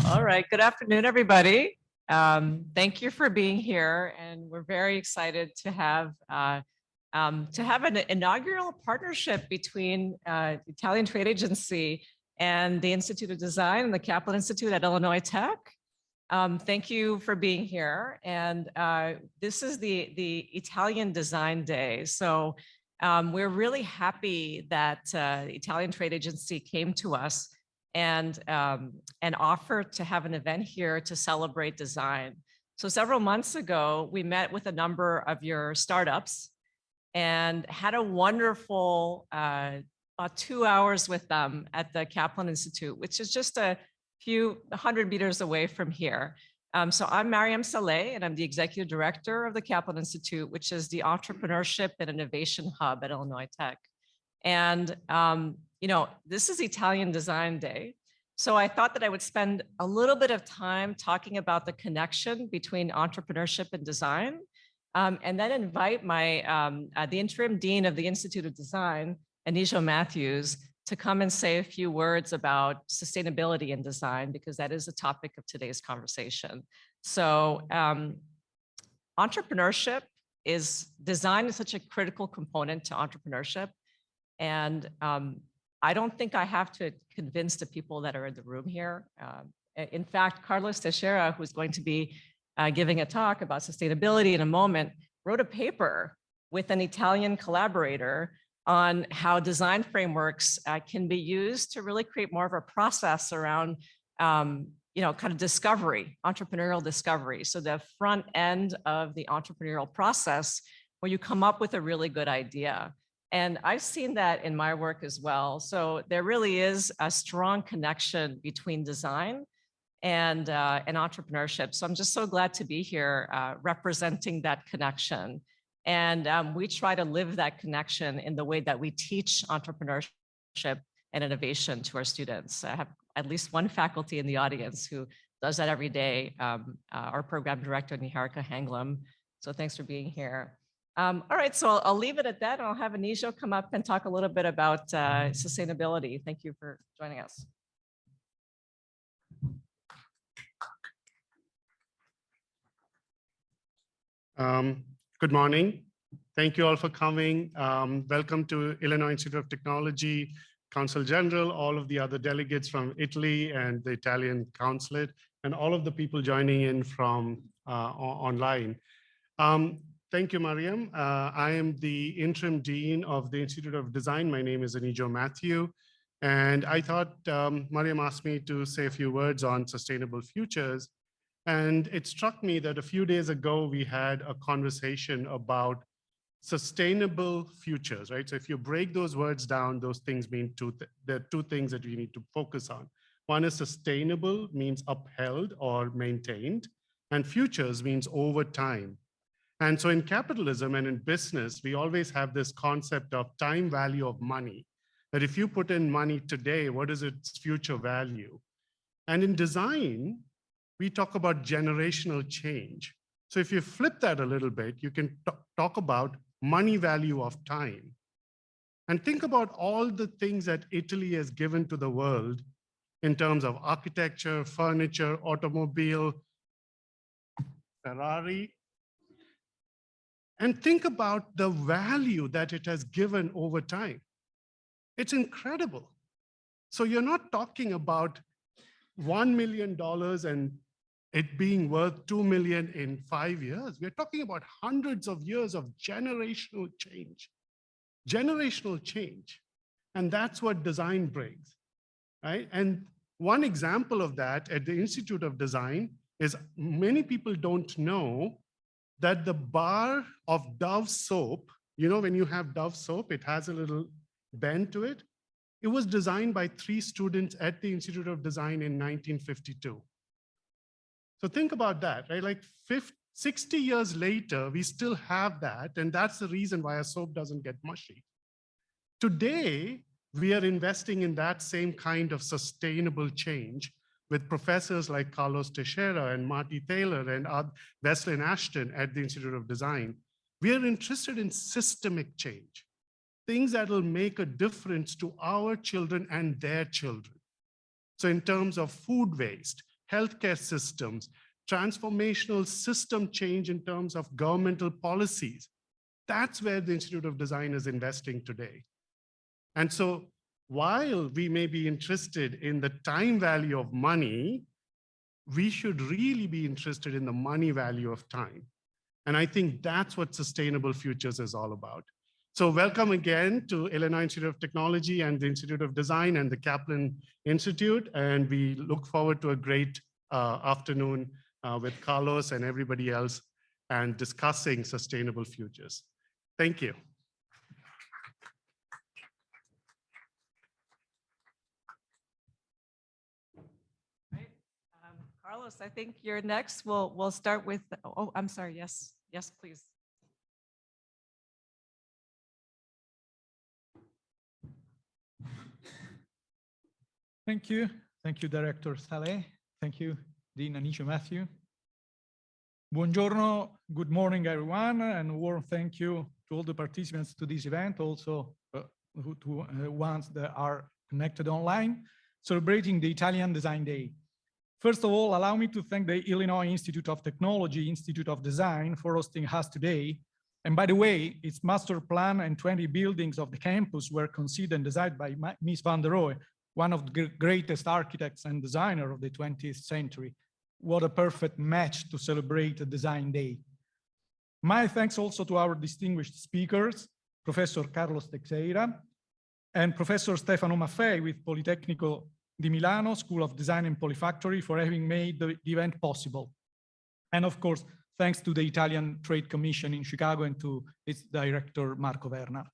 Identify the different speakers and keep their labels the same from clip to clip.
Speaker 1: All right, good afternoon, everybody. Thank you for being here, and we're very excited to have an inaugural partnership between the Italian Trade Agency and the Institute of Design and the Kaplan Institute at Illinois Tech. Thank you for being here, and this is the Italian Design Day. So we're really happy that the Italian Trade Agency came to us and offered to have an event here to celebrate design. So several months ago, we met with a number of your startups and had a wonderful about 2 hours with them at the Kaplan Institute, which is just a few 100 meters away from here. So I'm Mariam Saleh, and I'm the executive director of the Kaplan Institute, which is the Entrepreneurship and Innovation Hub at Illinois Tech. And you know, this is Italian Design Day. So I thought that I would spend a little bit of time talking about the connection between entrepreneurship and design, and then invite the interim dean of the Institute of Design, Anijo Matthews, to come and say a few words about sustainability in design, because that is the topic of today's conversation. So entrepreneurship design is such a critical component to entrepreneurship. And I don't think I have to convince the people that are in the room here. In fact, Carlos Teixeira, who's going to be giving a talk about sustainability in a moment, wrote a paper with an Italian collaborator on how design frameworks can be used to really create more of a process around, you know, kind of discovery, entrepreneurial discovery. So the front end of the entrepreneurial process where you come up with a really good idea. And I've seen that in my work as well. So there really is a strong connection between design and entrepreneurship. So I'm just so glad to be here representing that connection. And we try to live that connection in the way that we teach entrepreneurship and innovation to our students. I have at least one faculty in the audience who does that every day, our program director, Niharika Hanglam. So thanks for being here. All right, so I'll leave it at that, and I'll have Anijo come up and talk a little bit about sustainability. Thank you for joining us.
Speaker 2: Good morning. Thank you all for coming. Welcome to Illinois Institute of Technology, Consul General, all of the other delegates from Italy and the Italian Consulate, and all of the people joining in from online. Thank you, Mariam. I am the interim dean of the Institute of Design. My name is Anijo Matthew. And I thought Mariam asked me to say a few words on sustainable futures. And it struck me that a few days ago, we had a conversation about sustainable futures, right? So if you break those words down, those things mean there are two things that we need to focus on. One is sustainable, means upheld or maintained, and futures means over time. And so in capitalism and in business, we always have this concept of time value of money, that if you put in money today, what is its future value? And in design, we talk about generational change. So if you flip that a little bit, you can talk about money value of time. And think about all the things that Italy has given to the world in terms of architecture, furniture, automobile, Ferrari. And think about the value that it has given over time. It's incredible. So you're not talking about $1 million and it being worth $2 million in 5 years. We're talking about hundreds of years of generational change. Generational change. And that's what design brings, right? And one example of that at the Institute of Design is many people don't know that the bar of Dove soap, you know, when you have Dove soap, it has a little bend to it. It was designed by 3 students at the Institute of Design in 1952. So think about that, right? Like 60 years later, we still have that. And that's the reason why a soap doesn't get mushy. Today, we are investing in that same kind of sustainable change with professors like Carlos Teixeira and Marty Taylor and Wesleyan Ashton at the Institute of Design. We are interested in systemic change, things that will make a difference to our children and their children. So in terms of food waste, healthcare systems, transformational system change in terms of governmental policies. That's where the Institute of Design is investing today. And so while we may be interested in the time value of money, we should really be interested in the money value of time. And I think that's what Sustainable Futures is all about. So welcome again to Illinois Institute of Technology and the Institute of Design and the Kaplan Institute. And we look forward to a great afternoon with Carlos and everybody else and discussing sustainable futures. Thank you.
Speaker 1: Carlos, I think you're next. We'll start with, oh, I'm sorry. Yes, yes, please.
Speaker 3: Thank you. Thank you, Director Saleh. Thank you, Dean Anicio Matthew. Buongiorno, good morning, everyone, and a warm thank you to all the participants to this event, also to ones that are connected online, celebrating the Italian Design Day. First of all, allow me to thank the Illinois Institute of Technology, Institute of Design for hosting us today. And by the way, its master plan and 20 buildings of the campus were conceived and designed by Ms. van der Rohe, one of the greatest architects and designers of the 20th century. What a perfect match to celebrate a Design Day. My thanks also to our distinguished speakers, Professor Carlos Teixeira and Professor Stefano Maffei with Politecnico di Milano School of Design and Polyfactory for having made the event possible. And of course, thanks to the Italian Trade Commission in Chicago and to its director, Marco Verna.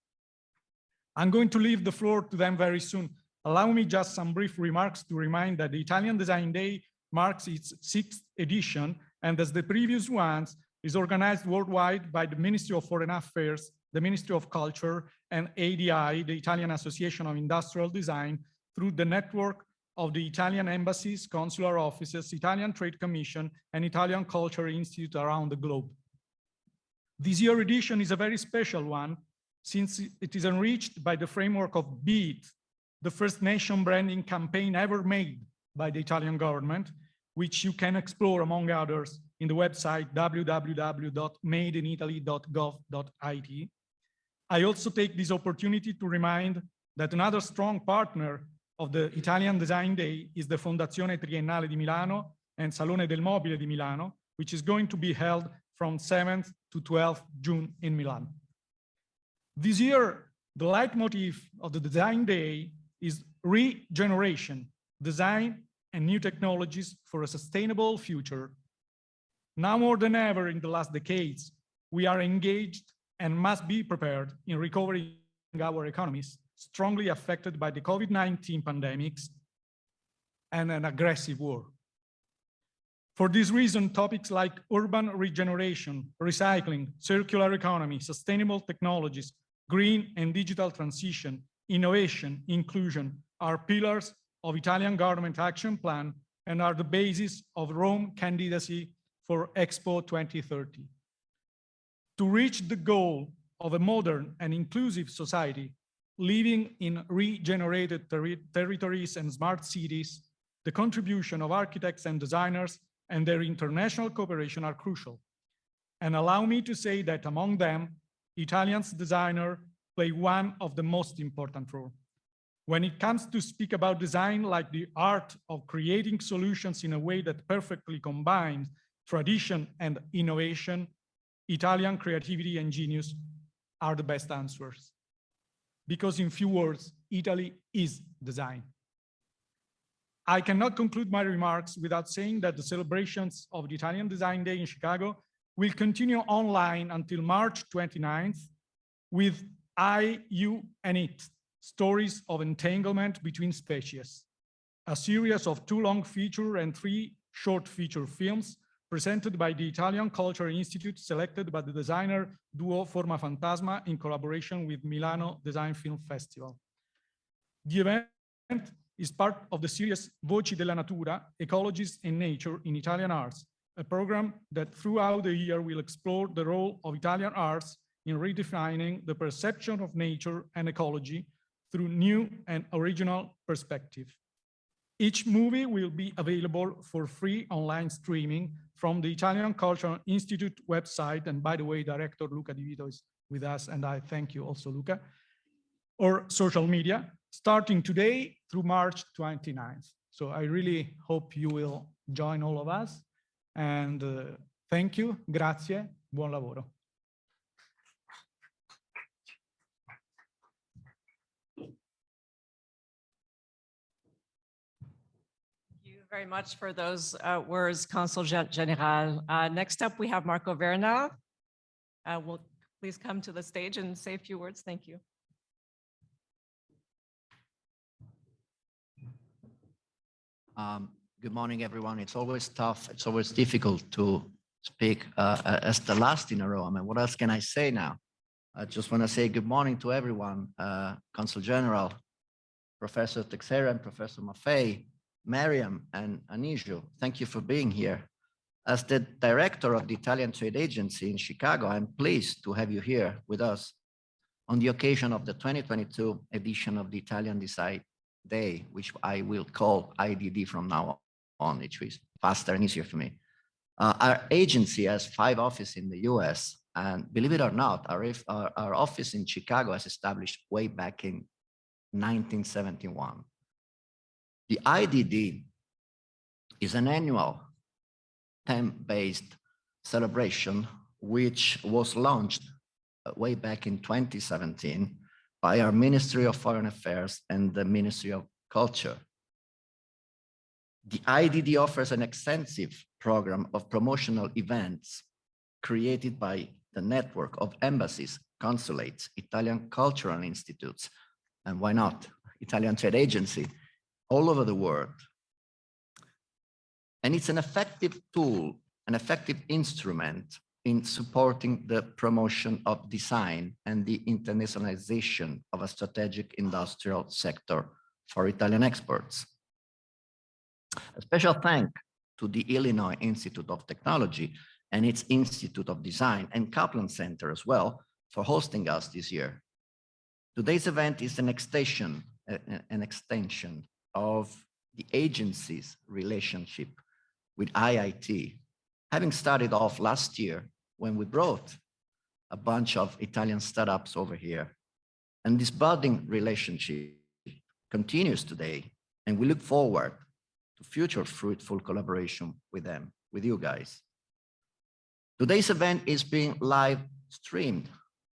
Speaker 3: I'm going to leave the floor to them very soon. Allow me just some brief remarks to remind that the Italian Design Day marks its 6th edition, and as the previous ones, is organized worldwide by the Ministry of Foreign Affairs, the Ministry of Culture, and ADI, the Italian Association of Industrial Design, through the network of the Italian embassies, consular offices, Italian Trade Commission, and Italian Culture Institute around the globe. This year's edition is a very special one, since it is enriched by the framework of BEAT, the first nation branding campaign ever made by the Italian government, which you can explore, among others, in the website www.madeinitaly.gov.it. I also take this opportunity to remind that another strong partner of the Italian Design Day is the Fondazione Triennale di Milano and Salone del Mobile di Milano, which is going to be held from 7th to 12th June in Milan. This year, the leitmotif of the Design Day is regeneration, design and new technologies for a sustainable future. Now more than ever in the last decades, we are engaged and must be prepared in recovering our economies, strongly affected by the COVID-19 pandemics and an aggressive war. For this reason, topics like urban regeneration, recycling, circular economy, sustainable technologies, green and digital transition, innovation, inclusion are pillars of Italian government action plan and are the basis of Rome candidacy for Expo 2030. To reach the goal of a modern and inclusive society, living in regenerated territories and smart cities, the contribution of architects and designers and their international cooperation are crucial. And allow me to say that among them, Italian designers play one of the most important roles. When it comes to speak about design, like the art of creating solutions in a way that perfectly combines tradition and innovation, Italian creativity and genius are the best answers. Because in few words, Italy is design. I cannot conclude my remarks without saying that the celebrations of the Italian Design Day in Chicago will continue online until March 29th with I, You, and It, Stories of Entanglement Between Species, a series of 2 long feature and 3 short feature films presented by the Italian Culture Institute, selected by the designer duo Forma Fantasma in collaboration with Milano Design Film Festival. The event is part of the series Voci della Natura, Ecologies and Nature in Italian Arts, a program that throughout the year will explore the role of Italian arts in redefining the perception of nature and ecology through new and original perspective. Each movie will be available for free online streaming from the Italian Cultural Institute website. And by the way, Director Luca Di Vito is with us, and I thank you also, Luca, or social media, starting today through March 29th. So I really hope you will join all of us. And thank you, grazie, buon lavoro.
Speaker 1: Thank you very much for those words, Consul General. Next up, we have Marco Verna. Will please come to the stage and say a few words. Thank you.
Speaker 4: Good morning, everyone. It's always tough. It's always difficult to speak as the last in a row. I mean, what else can I say now? I just want to say good morning to everyone, Consul General, Professor Teixeira and Professor Maffei, Mariam and Anijo. Thank you for being here. As the director of the Italian Trade Agency in Chicago, I'm pleased to have you here with us on the occasion of the 2022 edition of the Italian Design Day, which I will call IDD from now on, which is faster and easier for me. Our agency has 5 offices in the US, and believe it or not, our office in Chicago was established way back in 1971. The IDD is an annual theme-based celebration which was launched way back in 2017 by our Ministry of Foreign Affairs and the Ministry of Culture. The IDD offers an extensive program of promotional events created by the network of embassies, consulates, Italian cultural institutes, and why not, Italian Trade Agency all over the world. And it's an effective tool, an effective instrument in supporting the promotion of design and the internationalization of a strategic industrial sector for Italian exports. A special thank to the Illinois Institute of Technology and its Institute of Design and Kaplan Center as well for hosting us this year. Today's event is an extension of the agency's relationship with IIT, having started off last year when we brought a bunch of Italian startups over here. And this budding relationship continues today, and we look forward to future fruitful collaboration with them, with you guys. Today's event is being live streamed,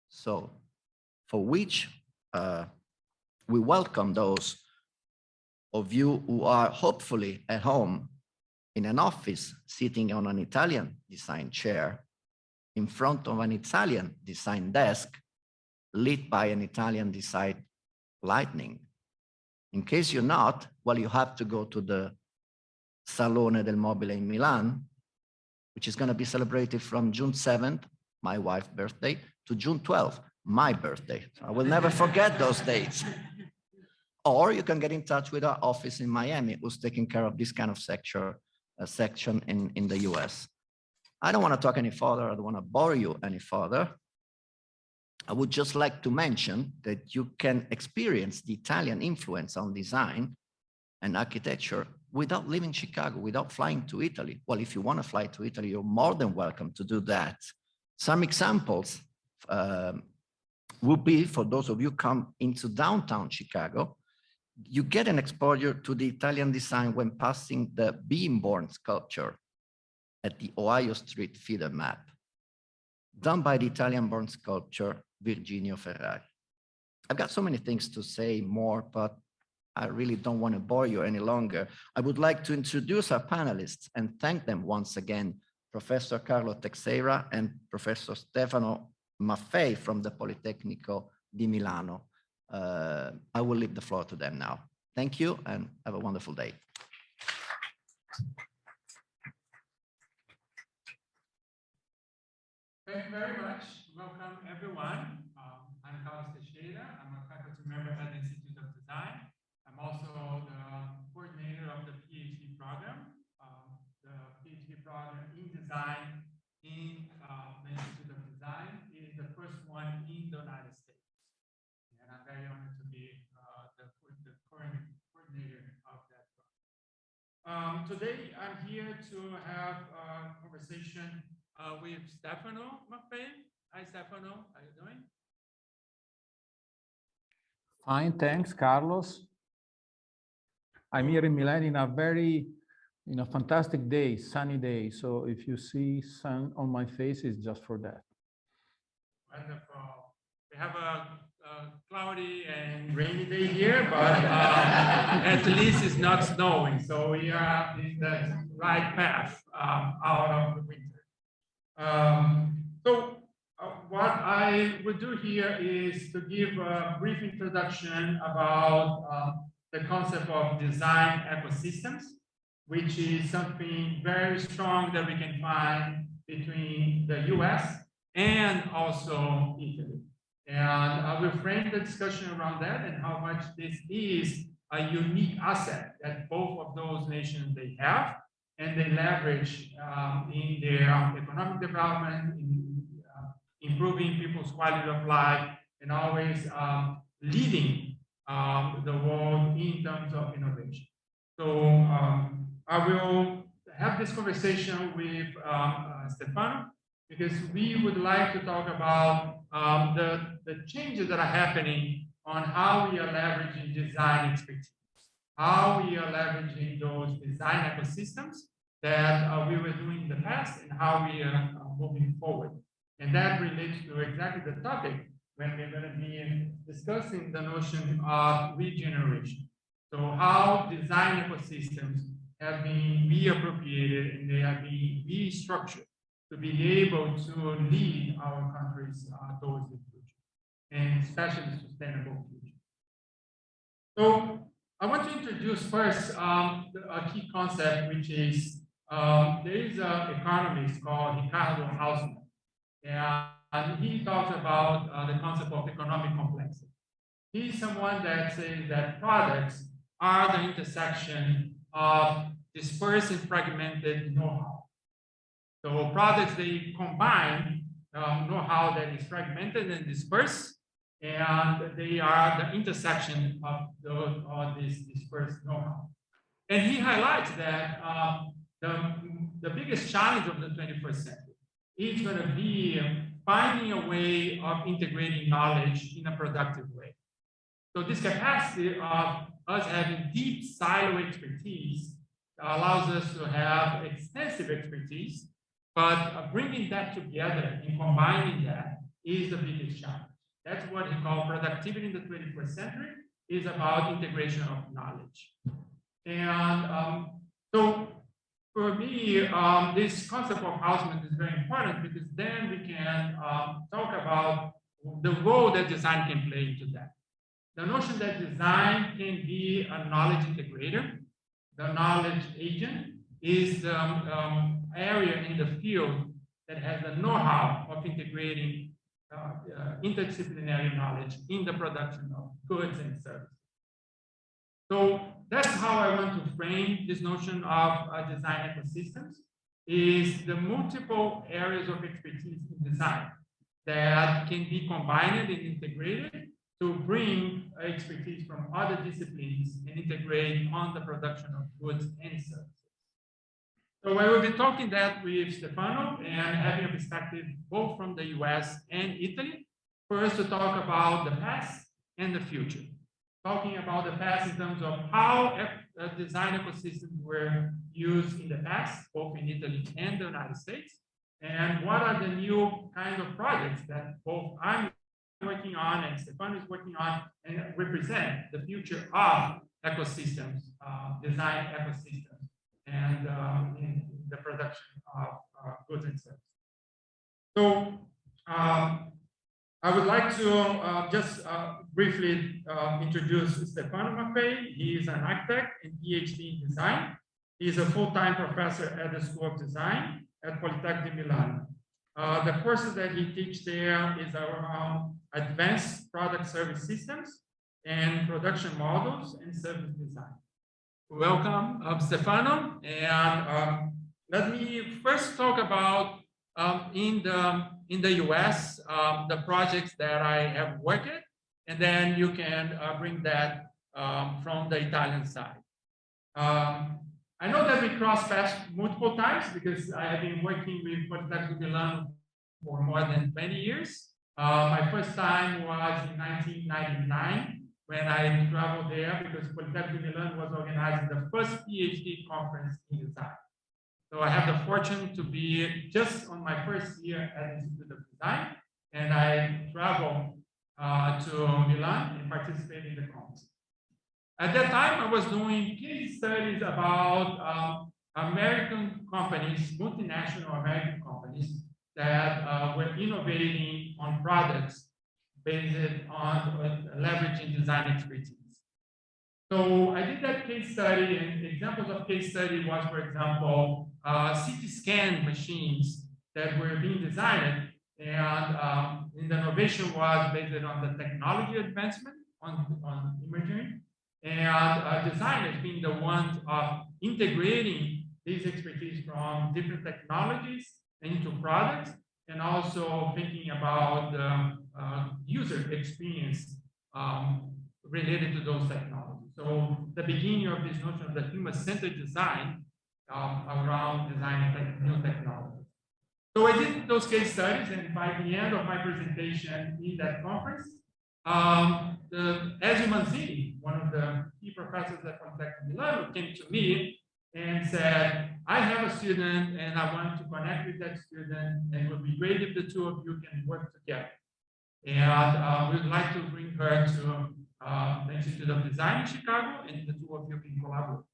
Speaker 4: so for which we welcome those of you who are hopefully at home in an office sitting on an Italian design chair in front of an Italian design desk lit by an Italian design lighting. In case you're not, well, you have to go to the Salone del Mobile in Milan, which is going to be celebrated from June 7th, my wife's birthday, to June 12th, my birthday. I will never forget those dates. Or you can get in touch with our office in Miami, who's taking care of this kind of section in the US. I don't want to talk any further. I don't want to bore you any further. I would just like to mention that you can experience the Italian influence on design and architecture without leaving Chicago, without flying to Italy. Well, if you want to fly to Italy, you're more than welcome to do that. Some examples would be, for those of you come into downtown Chicago, you get an exposure to the Italian design when passing the beam-born sculpture at the Ohio Street feeder map, done by the Italian-born sculptor Virginio Ferrari. I've got so many things to say more, but I really don't want to bore you any longer. I would like to introduce our panelists and thank them once again, Professor Carlo Teixeira and Professor Stefano Maffei from the Politecnico di Milano. I will leave the floor to them now. Thank you and have a wonderful day.
Speaker 5: Thank you very much. Welcome, everyone. I'm Carlos Teixeira. I'm a faculty member at the Institute of Design. I'm also the coordinator of the PhD program. The PhD program in design in the Institute of Design is the first one in the United States. And I'm very honored to be the current coordinator of that program. Today, I'm here to have a conversation with Stefano Maffei. Hi, Stefano. How are you doing?
Speaker 6: Fine, thanks, Carlos. I'm here in Milan in a very, fantastic day, sunny day. So if you see sun on my face, it's just for that.
Speaker 5: Wonderful. We have a cloudy and rainy day here, but at least it's not snowing. So we are in the right path out of the winter. What I would do here is to give a brief introduction about the concept of design ecosystems, which is something very strong that we can find between the US and also Italy. And I will frame the discussion around that and how much this is a unique asset that both of those nations they have and they leverage in their economic development, in improving people's quality of life, and always leading the world in terms of innovation. So I will have this conversation with Stefano, because we would like to talk about the changes that are happening on how we are leveraging design expertise, how we are leveraging those design ecosystems that we were doing in the past and how we are moving forward. And that relates to exactly the topic when we're going to be discussing the notion of regeneration. So how design ecosystems have been reappropriated and they are being restructured to be able to lead our countries towards the future, and especially sustainable future. So I want to introduce first a key concept, which is there is an economist called Ricardo Hausmann, and he talks about the concept of economic complexity. He's someone that says that products are the intersection of dispersed and fragmented know-how. So products, they combine know-how that is fragmented and dispersed, and they are the intersection of this dispersed know-how. And he highlights that the biggest challenge of the 21st century is going to be finding a way of integrating knowledge in a productive way. So this capacity of us having deep silo expertise allows us to have extensive expertise, but bringing that together and combining that is the biggest challenge. That's what he called productivity in the 21st century, is about integration of knowledge. And so for me, this concept of Hausmann is very important, because then we can talk about the role that design can play into that. The notion that design can be a knowledge integrator, the knowledge agent, is the area in the field that has the know-how of integrating interdisciplinary knowledge in the production of goods and services. So that's how I want to frame this notion of design ecosystems, is the multiple areas of expertise in design that can be combined and integrated to bring expertise from other disciplines and integrate on the production of goods and services. So I will be talking that with Stefano and having a perspective both from the US and Italy, first to talk about the past and the future. Talking about the past in terms of how design ecosystems were used in the past, both in Italy and the United States, and what are the new kind of projects that both I'm working on and Stefano is working on and represent the future of ecosystems, design ecosystems, and in the production of goods and services. So I would like to just briefly introduce Stefano Maffei. He is an architect and PhD in design. He is a full-time professor at the School of Design at Politecnico di Milano. The courses that he teaches there is around advanced product service systems and production models and service design. Welcome, Stefano. And let me first talk about in the US, the projects that I have worked at, and then you can bring that from the Italian side. I know that we crossed paths multiple times because I have been working with Politecnico di Milano for more than 20 years. My first time was in 1999 when I traveled there because Politecnico di Milano was organizing the first PhD conference in design. So I have the fortune to be just on my first year at the Institute of Design, and I traveled to Milan and participated in the conference. At that time, I was doing case studies about American companies, multinational American companies that were innovating on products based on leveraging design expertise. So I did that case study, and examples of case study was, for example, CT scan machines that were being designed, and the innovation was based on the technology advancement on imaging, and designers being the ones of integrating these expertise from different technologies into products, and also thinking about the user experience related to those technologies. So the beginning of this notion of the human-centered design around design and new technologies. So I did those case studies, and by the end of my presentation in that conference, Ezio Manzini, one of the key professors at Politecnico di Milano, came to me and said, I have a student and I want to connect with that student, and it would be great if the two of you can work together. And we'd like to bring her to the Institute of Design in Chicago, and the two of you can collaborate.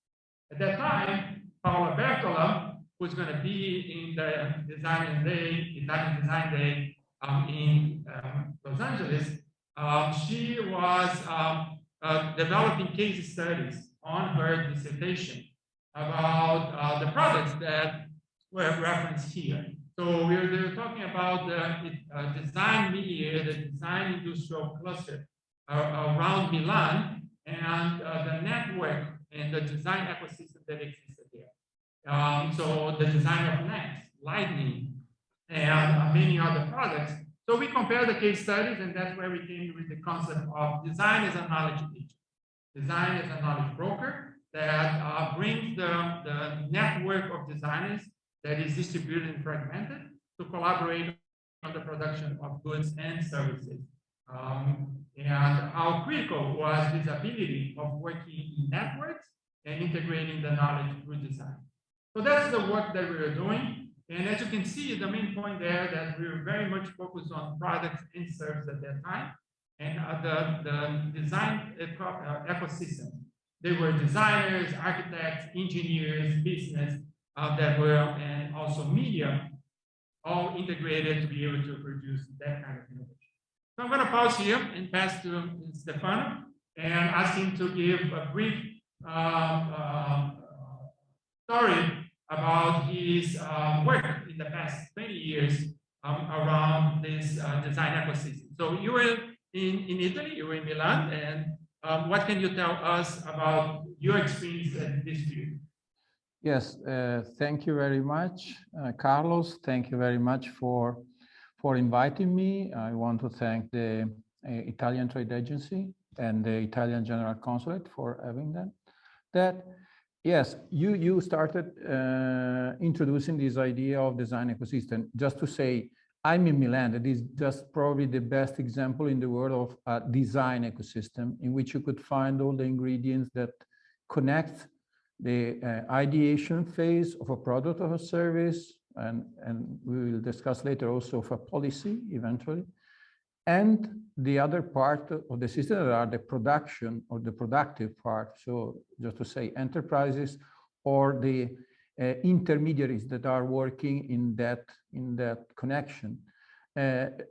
Speaker 5: At that time, Paola Bertola, who's going to be in the Italian Design Day in Los Angeles, she was developing case studies on her dissertation about the products that were referenced here. So we're talking about the design milieu, the design industrial cluster around Milan, and the network and the design ecosystem that existed there. So the design of lamps, lighting, and many other products. So we compare the case studies, and that's where we came with the concept of design as a knowledge agent. Design as a knowledge broker that brings the network of designers that is distributed and fragmented to collaborate on the production of goods and services. And how critical was this ability of working in networks and integrating the knowledge through design. So that's the work that we were doing. And as you can see, the main point there that we were very much focused on products and services at that time, and the design ecosystem. They were designers, architects, engineers, business that were, and also media, all integrated to be able to produce that kind of innovation. So I'm going to pause here and pass to Stefano and ask him to give a brief story about his work in the past 20 years around this design ecosystem. So you were in Italy, you were in Milan, and what can you tell us about your experience at this field?
Speaker 6: Yes, thank you very much, Carlos. Thank you very much for inviting me. I want to thank the Italian Trade Agency and the Italian General Consulate for having that. Yes, you started introducing this idea of design ecosystem. Just to say, I'm in Milan. That is just probably the best example in the world of a design ecosystem in which you could find all the ingredients that connect the ideation phase of a product or a service, and we will discuss later also of a policy eventually, and the other part of the system that are the production or the productive part. So just to say enterprises or the intermediaries that are working in that connection.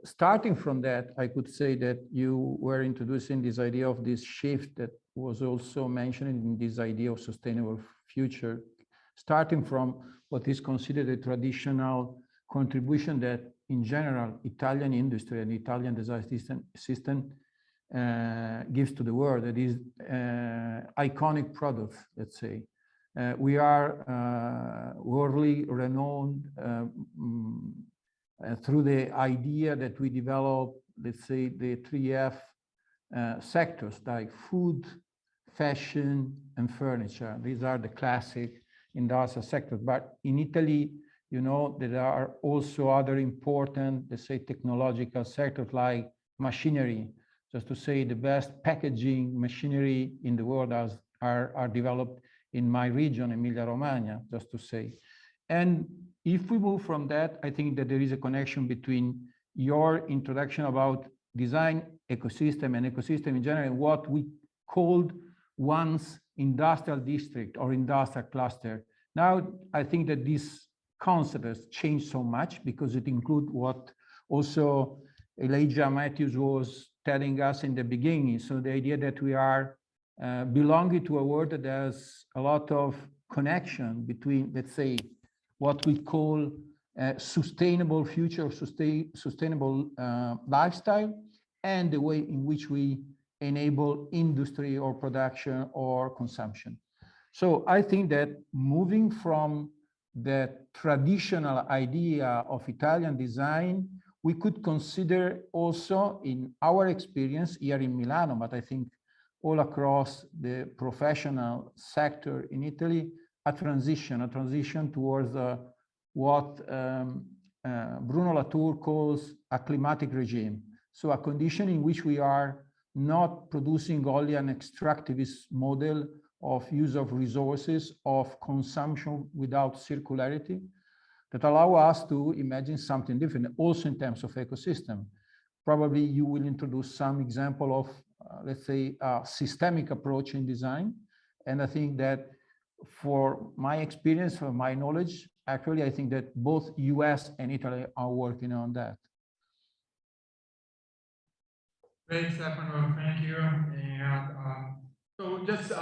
Speaker 6: Starting from that, I could say that you were introducing this idea of this shift that was also mentioned in this idea of sustainable future, starting from what is considered a traditional contribution that in general Italian industry and Italian design system gives to the world. That is iconic products, let's say. We are worldly renowned through the idea that we develop, let's say, the 3F sectors like food, fashion, and furniture. These are the classic industrial sectors. But in Italy, you know, there are also other important, let's say, technological sectors like machinery. Just to say, the best packaging machinery in the world are developed in my region, Emilia-Romagna, just to say. And if we move from that, I think that there is a connection between your introduction about design ecosystem and ecosystem in general, what we called once industrial district or industrial cluster. Now, I think that this concept has changed so much because it includes what also Elijah Matthews was telling us in the beginning. So the idea that we are belonging to a world that has a lot of connection between, let's say, what we call sustainable future, sustainable lifestyle, and the way in which we enable industry or production or consumption. So I think that moving from the traditional idea of Italian design, we could consider also in our experience here in Milano, but I think all across the professional sector in Italy, a transition towards what Bruno Latour calls a climatic regime. So a condition in which we are not producing only an extractivist model of use of resources, of consumption without circularity, that allow us to imagine something different, also in terms of ecosystem. Probably you will introduce some example of, let's say, a systemic approach in design. And I think that for my experience, for my knowledge, actually, I think that both US and Italy are working on that.
Speaker 5: Great, Stefano, thank you. And so just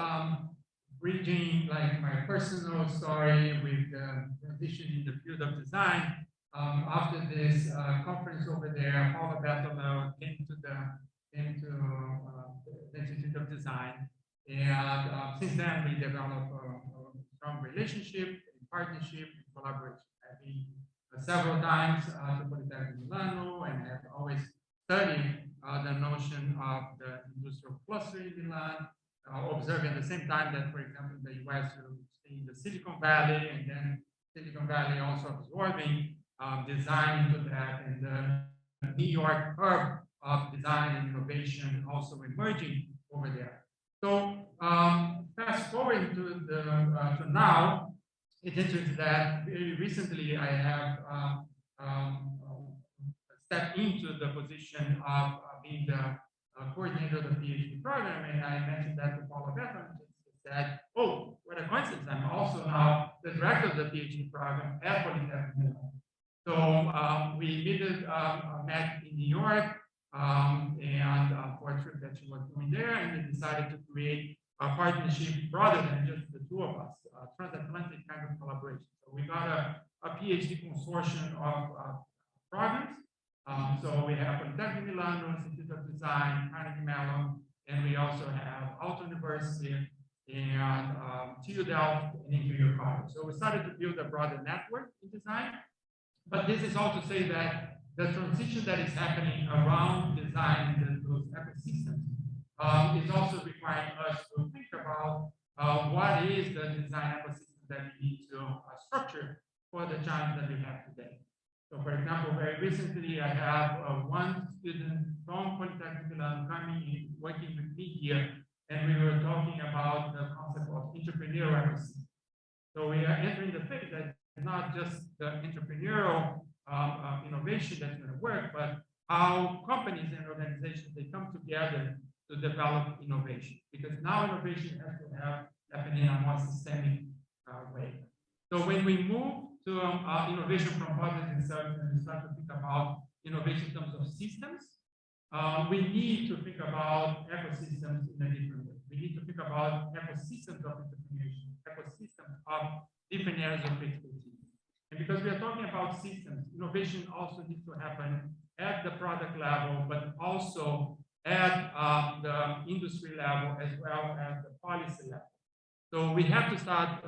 Speaker 5: bridging like my personal story with the transition in the field of design. After this conference over there, Paula Bertolo came to the Institute of Design. And since then, we developed a strong relationship, partnership, and collaboration. I've been several times to Politecnico di Milano and have always studied the notion of the industrial cluster in Milan, observing at the same time that, for example, in the US, you're seeing the Silicon Valley, and then Silicon Valley also absorbing design into that, and the New York hub of design and innovation also emerging over there. So fast forward to now, it's interesting that very recently I have stepped into the position of being the coordinator of the PhD program, and I mentioned that to Paula Bertolo, and she said, "Oh, what a coincidence! I'm also now the director of the PhD program at Politecnico di Milano." So we met in New York, and for a trip that she was doing there, and we decided to create a partnership rather than just the two of us, transatlantic kind of collaboration. So we got a PhD consortium of programs. So we have Politecnico di Milano, Institute of Design, Carnegie Mellon, and we also have Aalto University and TU Delft and Imperial College. So we started to build a broader network in design. But this is all to say that the transition that is happening around design and those ecosystems is also requiring us to think about what is the design ecosystem that we need to structure for the challenge that we have today. So, for example, very recently, I have one student from Politecnico di Milano coming in, working with me here, and we were talking about the concept of entrepreneurial ecosystem. So we are entering the phase that is not just the entrepreneurial innovation that's going to work, but how companies and organizations, they come together to develop innovation. Because now innovation has to happen in a more systemic way. So when we move to innovation from products and services, and we start to think about innovation in terms of systems, we need to think about ecosystems in a different way. We need to think about ecosystems of entrepreneurship, ecosystems of different areas of expertise. And because we are talking about systems, innovation also needs to happen at the product level, but also at the industry level as well as the policy level. So we have to start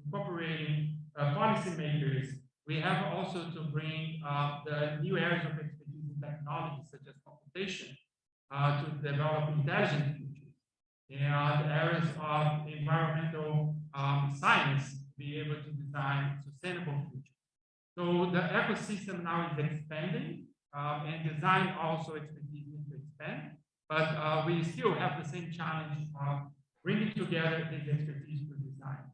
Speaker 5: incorporating policymakers. We have also to bring the new areas of expertise in technology, such as computation, to develop intelligent futures. and areas of environmental science be able to design sustainable future. So the ecosystem now is expanding, and design also expertise needs to expand, but we still have the same challenge of bringing together this expertise to design.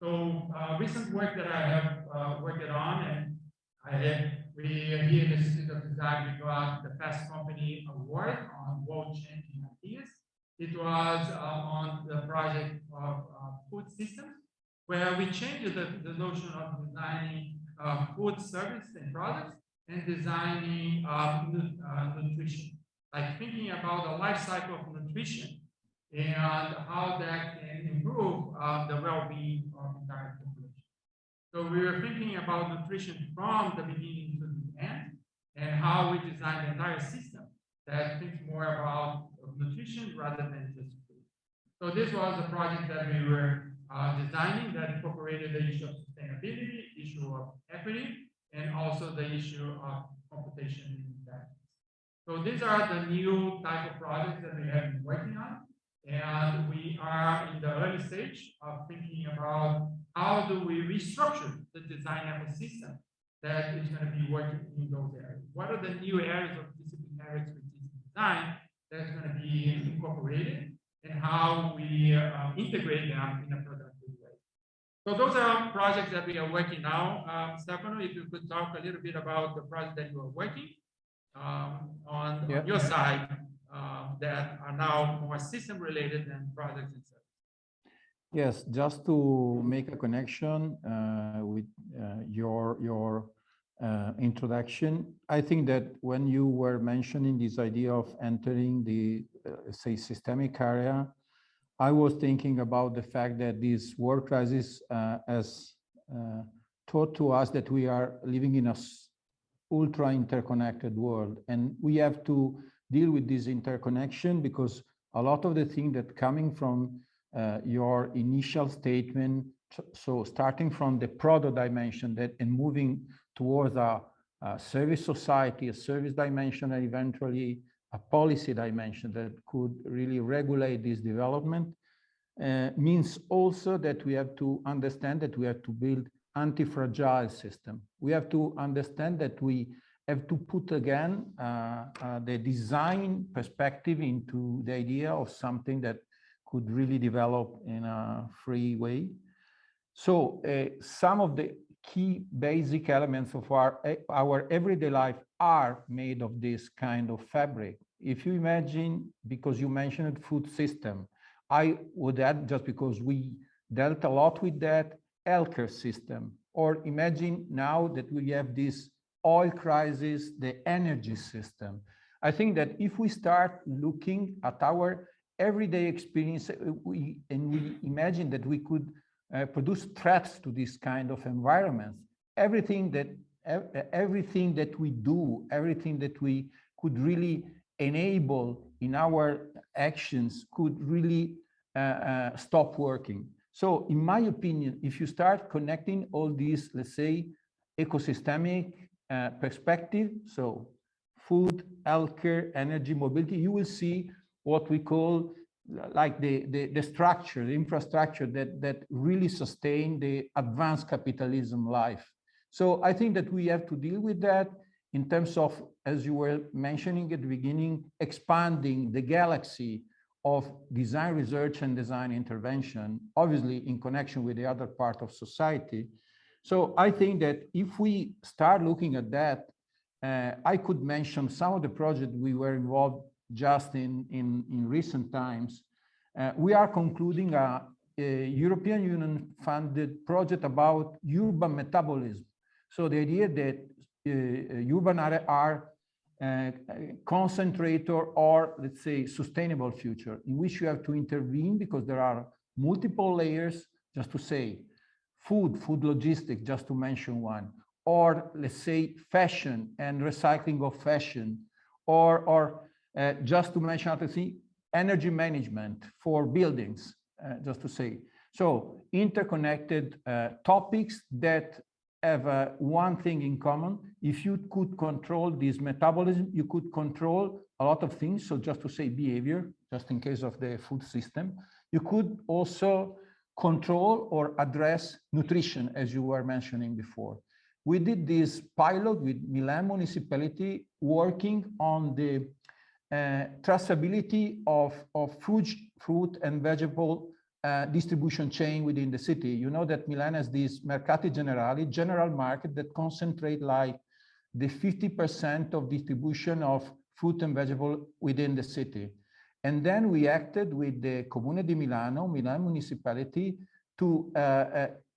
Speaker 5: So recent work that I have worked on, and we here in the Institute of Design, we got the Fast Company Award on world changing ideas. It was on the project of food systems, where we changed the notion of designing food service and products and designing nutrition, like thinking about the life cycle of nutrition and how that can improve the well-being of the entire population. So we were thinking about nutrition from the beginning to the end, and how we design the entire system that thinks more about nutrition rather than just food. So this was a project that we were designing that incorporated the issue of sustainability, issue of equity, and also the issue of computation intelligence. So these are the new type of projects that we have been working on. And we are in the early stage of thinking about how do we restructure the design ecosystem that is going to be working in those areas. What are the new areas of disciplinary expertise in design that's going to be incorporated, and how we integrate them in a productive way. So those are projects that we are working now. Stefano, if you could talk a little bit about the project that you are working on your side, that are now more system related than products and services.
Speaker 6: Yes, just to make a connection with your introduction, I think that when you were mentioning this idea of entering the, say, systemic area, I was thinking about the fact that this world crisis has taught to us that we are living in a ultra interconnected world, and we have to deal with this interconnection, because a lot of the things that coming from your initial statement, so starting from the product dimension that and moving towards a service society, a service dimension, and eventually a policy dimension that could really regulate this development, means also that we have to understand that we have to build anti-fragile system. We have to understand that we have to put again the design perspective into the idea of something that could really develop in a free way. So some of the key basic elements of our everyday life are made of this kind of fabric. If you imagine, because you mentioned food system, I would add, just because we dealt a lot with that, healthcare system, or imagine now that we have this oil crisis, the energy system. I think that if we start looking at our everyday experience, we imagine that we could produce threats to this kind of environments. Everything that we do, everything that we could really enable in our actions could really stop working. So in my opinion, if you start connecting all these, let's say, ecosystemic perspective, so food, healthcare, energy, mobility, you will see what we call like the structure, the infrastructure that really sustain the advanced capitalism life. So I think that we have to deal with that in terms of, as you were mentioning at the beginning, expanding the galaxy of design research and design intervention, obviously in connection with the other part of society. So I think that if we start looking at that, I could mention some of the projects we were involved just in recent times. We are concluding a European Union funded project about urban metabolism. So the idea that urban areas are concentrator or, let's say, sustainable future, in which you have to intervene because there are multiple layers, just to say, food logistics, just to mention one, or let's say fashion and recycling of fashion, or just to mention other thing, energy management for buildings, just to say. So interconnected topics that have one thing in common. If you could control this metabolism, you could control a lot of things. So just to say behavior, just in case of the food system, you could also control or address nutrition, as you were mentioning before. We did this pilot with Milan municipality working on the traceability of fruit and vegetable distribution chain within the city. You know that Milan has this Mercati Generali, general market, that concentrate like the 50% of distribution of fruit and vegetable within the city. And then we acted with the Comune di Milano, Milan municipality, to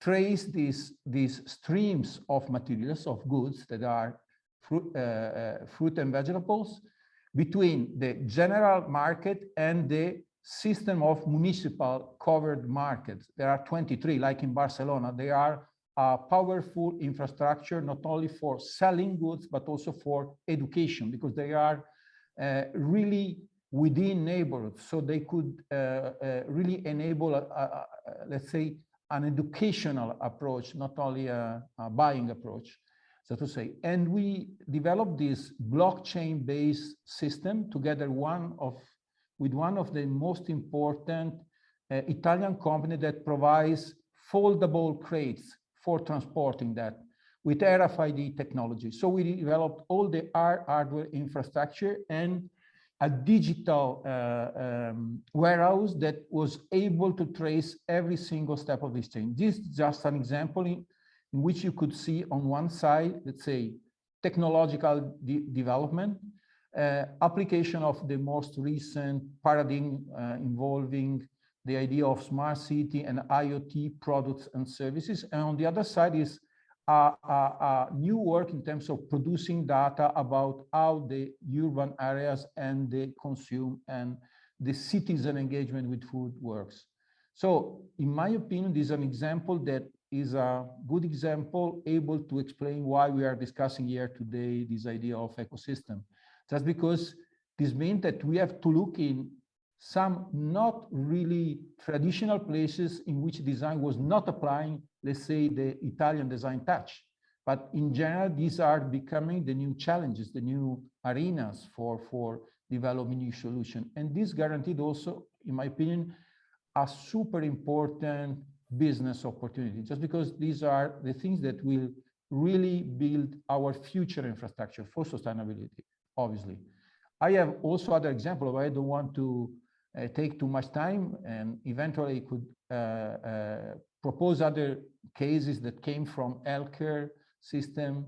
Speaker 6: trace these streams of materials, of goods that are fruit and vegetables between the general market and the system of municipal covered markets. There are 23, like in Barcelona. They are a powerful infrastructure, not only for selling goods, but also for education, because they are really within neighborhoods. So they could really enable, let's say, an educational approach, not only a buying approach, so to say. And we developed this blockchain-based system together with one of the most important Italian company that provides foldable crates for transporting that with RFID technology. So we developed all the hardware infrastructure and a digital warehouse that was able to trace every single step of this chain. This is just an example in which you could see on one side, let's say, technological development, application of the most recent paradigm involving the idea of smart city and IoT products and services. And on the other side is new work in terms of producing data about how the urban areas and the consume and the citizen engagement with food works. So in my opinion, this is an example that is a good example able to explain why we are discussing here today this idea of ecosystem. Just because this means that we have to look in some not really traditional places in which design was not applying, let's say, the Italian design touch. But in general, these are becoming the new challenges, the new arenas for developing new solutions. And this guaranteed also, in my opinion, a super important business opportunity, just because these are the things that will really build our future infrastructure for sustainability, obviously. I have also other examples, but I don't want to take too much time, and eventually could propose other cases that came from healthcare system,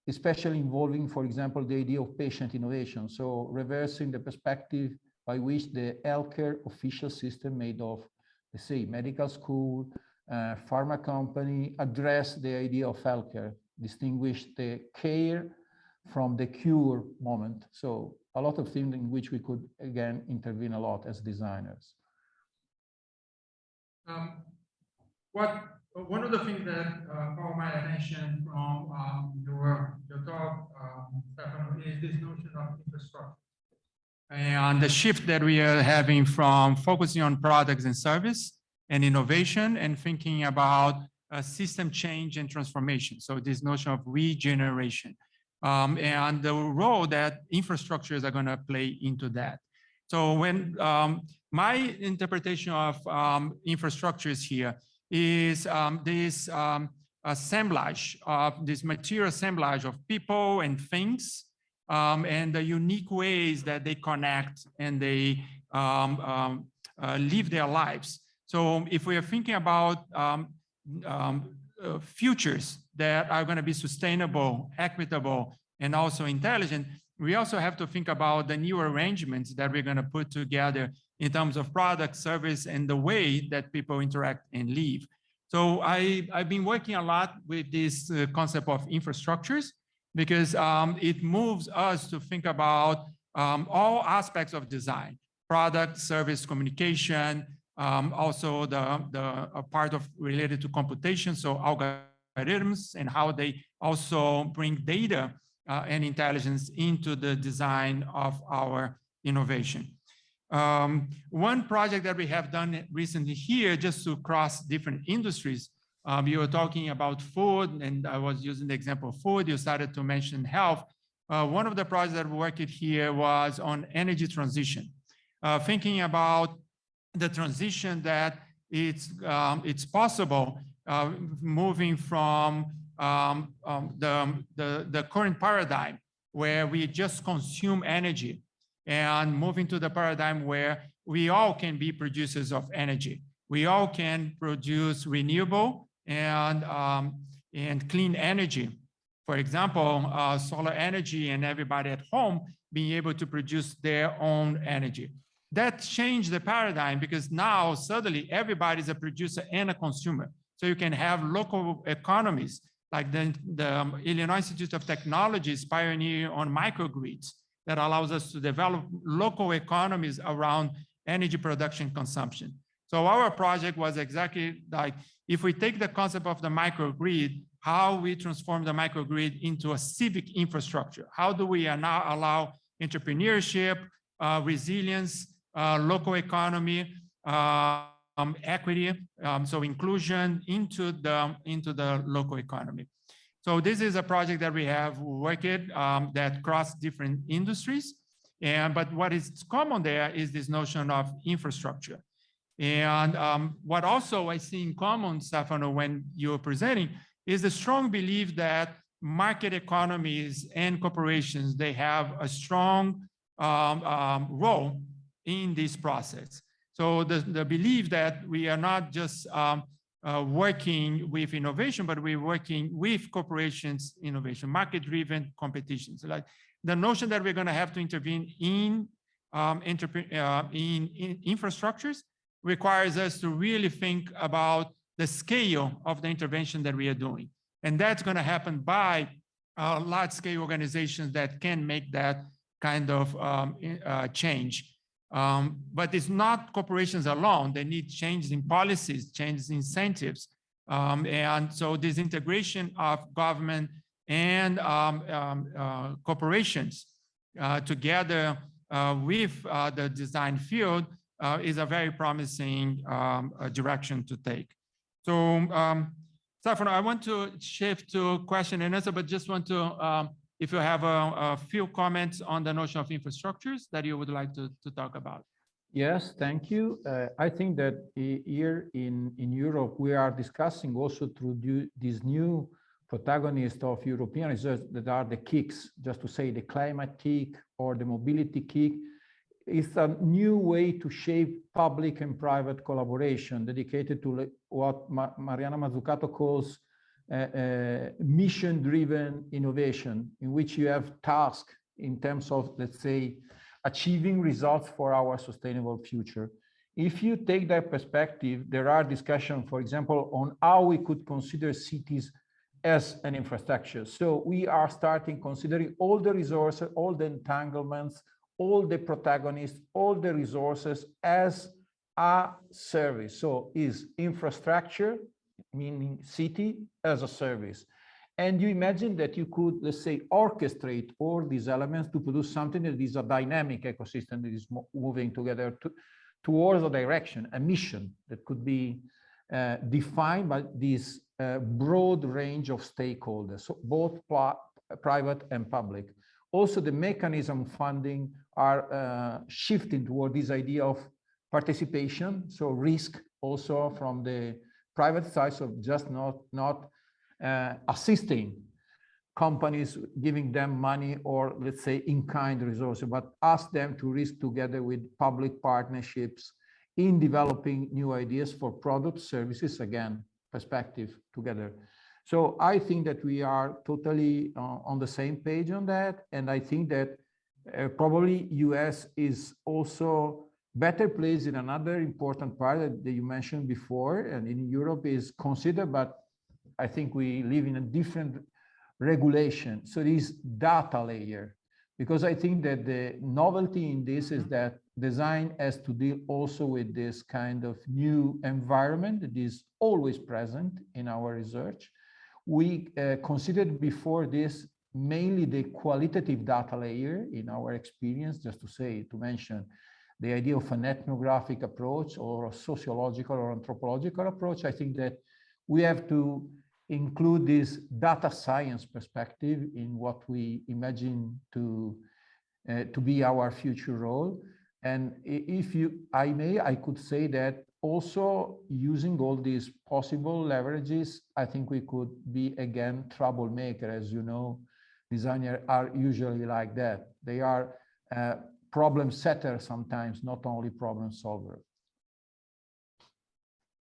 Speaker 6: especially involving, for example, the idea of patient innovation. So reversing the perspective by which the healthcare official system made of, let's say, medical school, pharma company, address the idea of healthcare, distinguish the care from the cure moment. So a lot of things in which we could, again, intervene a lot as designers.
Speaker 5: One of the things that caught my attention from your talk, Stefano, is this notion of infrastructure. And the shift that we are having from focusing on products and service and innovation and thinking about system change and transformation. So this notion of regeneration. And the role that infrastructures are going to play into that. So when my interpretation of infrastructures here is this assemblage of this material assemblage of people and things and the unique ways that they connect and they live their lives. So if we are thinking about futures that are going to be sustainable, equitable, and also intelligent, we also have to think about the new arrangements that we're going to put together in terms of product, service, and the way that people interact and live. So I've been working a lot with this concept of infrastructures because it moves us to think about all aspects of design, product, service, communication, also the part of related to computation, so algorithms and how they also bring data and intelligence into the design of our innovation. One project that we have done recently here, just to cross different industries, You were talking about food, and I was using the example of food. You started to mention health. One of the projects that we worked here was on energy transition, thinking about the transition that it's possible moving from the current paradigm where we just consume energy and moving to the paradigm where we all can be producers of energy. We all can produce renewable and clean energy. For example, solar energy and everybody at home being able to produce their own energy. That changed the paradigm because now suddenly everybody's a producer and a consumer. So you can have local economies like the Illinois Institute of Technology is pioneering on microgrids that allows us to develop local economies around energy production consumption. So our project was exactly like, if we take the concept of the microgrid, how we transform the microgrid into a civic infrastructure. How do we now allow entrepreneurship, resilience, local economy, equity, so inclusion into the local economy. So this is a project that we have worked that cross different industries. But what is common there is this notion of infrastructure. And what also I see in common, Stefano, when you're presenting, is the strong belief that market economies and corporations, they have a strong role in this process. So the belief that we are not just working with innovation, but we're working with corporations innovation, market-driven competitions. Like the notion that we're going to have to intervene in infrastructures requires us to really think about the scale of the intervention that we are doing. And that's going to happen by large-scale organizations that can make that kind of change. But it's not corporations alone. They need changes in policies, changes in incentives. And so this integration of government and corporations together with the design field is a very promising direction to take. So, Stefano, I want to shift to question and answer, but just want to, if you have a few comments on the notion of infrastructures that you would like to talk about.
Speaker 6: Yes, thank you. I think that here in Europe, we are discussing also through this new protagonist of European research that are the KICs, just to say the climate KIC or the mobility KIC. It's a new way to shape public and private collaboration dedicated to what Mariana Mazzucato calls mission-driven innovation, in which you have tasks in terms of, let's say, achieving results for our sustainable future. If you take that perspective, there are discussions, for example, on how we could consider cities as an infrastructure. So we are starting considering all the resources, all the entanglements, all the protagonists, all the resources as a service. So is infrastructure, meaning city, as a service. And you imagine that you could, let's say, orchestrate all these elements to produce something that is a dynamic ecosystem that is moving together towards a direction, a mission that could be defined by this broad range of stakeholders, so both private and public. Also, the mechanism funding are shifting toward this idea of participation, so risk also from the private side, so just not assisting companies, giving them money or, let's say, in-kind resources, but ask them to risk together with public partnerships in developing new ideas for products, services, again, perspective together. So I think that we are totally on the same page on that. And I think that probably US is also better placed in another important part that you mentioned before, and in Europe is considered, but I think we live in a different regulation. So this data layer, because I think that the novelty in this is that design has to deal also with this kind of new environment that is always present in our research. We considered before this mainly the qualitative data layer in our experience, just to mention the idea of an ethnographic approach or a sociological or anthropological approach. I think that we have to include this data science perspective in what we imagine to be our future role. And if I may, I could say that also using all these possible leverages, I think we could be again troublemaker. As you know, designers are usually like that. They are problem setter sometimes, not only problem solver.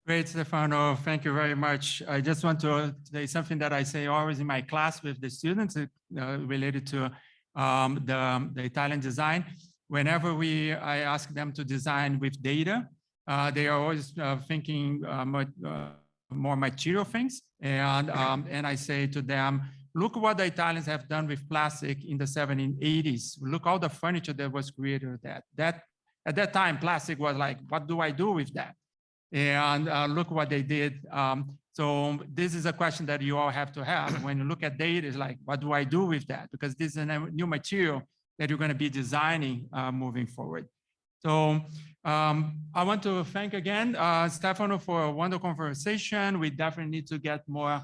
Speaker 5: Great, Stefano. Thank you very much. I just want to say something that I say always in my class with the students related to the Italian design. Whenever I ask them to design with data, they are always thinking more material things. And I say to them, look what the Italians have done with plastic in the 1780s. Look all the furniture that was created with that. At that time, plastic was like, what do I do with that? And look what they did. So this is a question that you all have to have. When you look at data, it's like, what do I do with that? Because this is a new material that you're going to be designing moving forward. So I want to thank again Stefano for a wonderful conversation. We definitely need to get more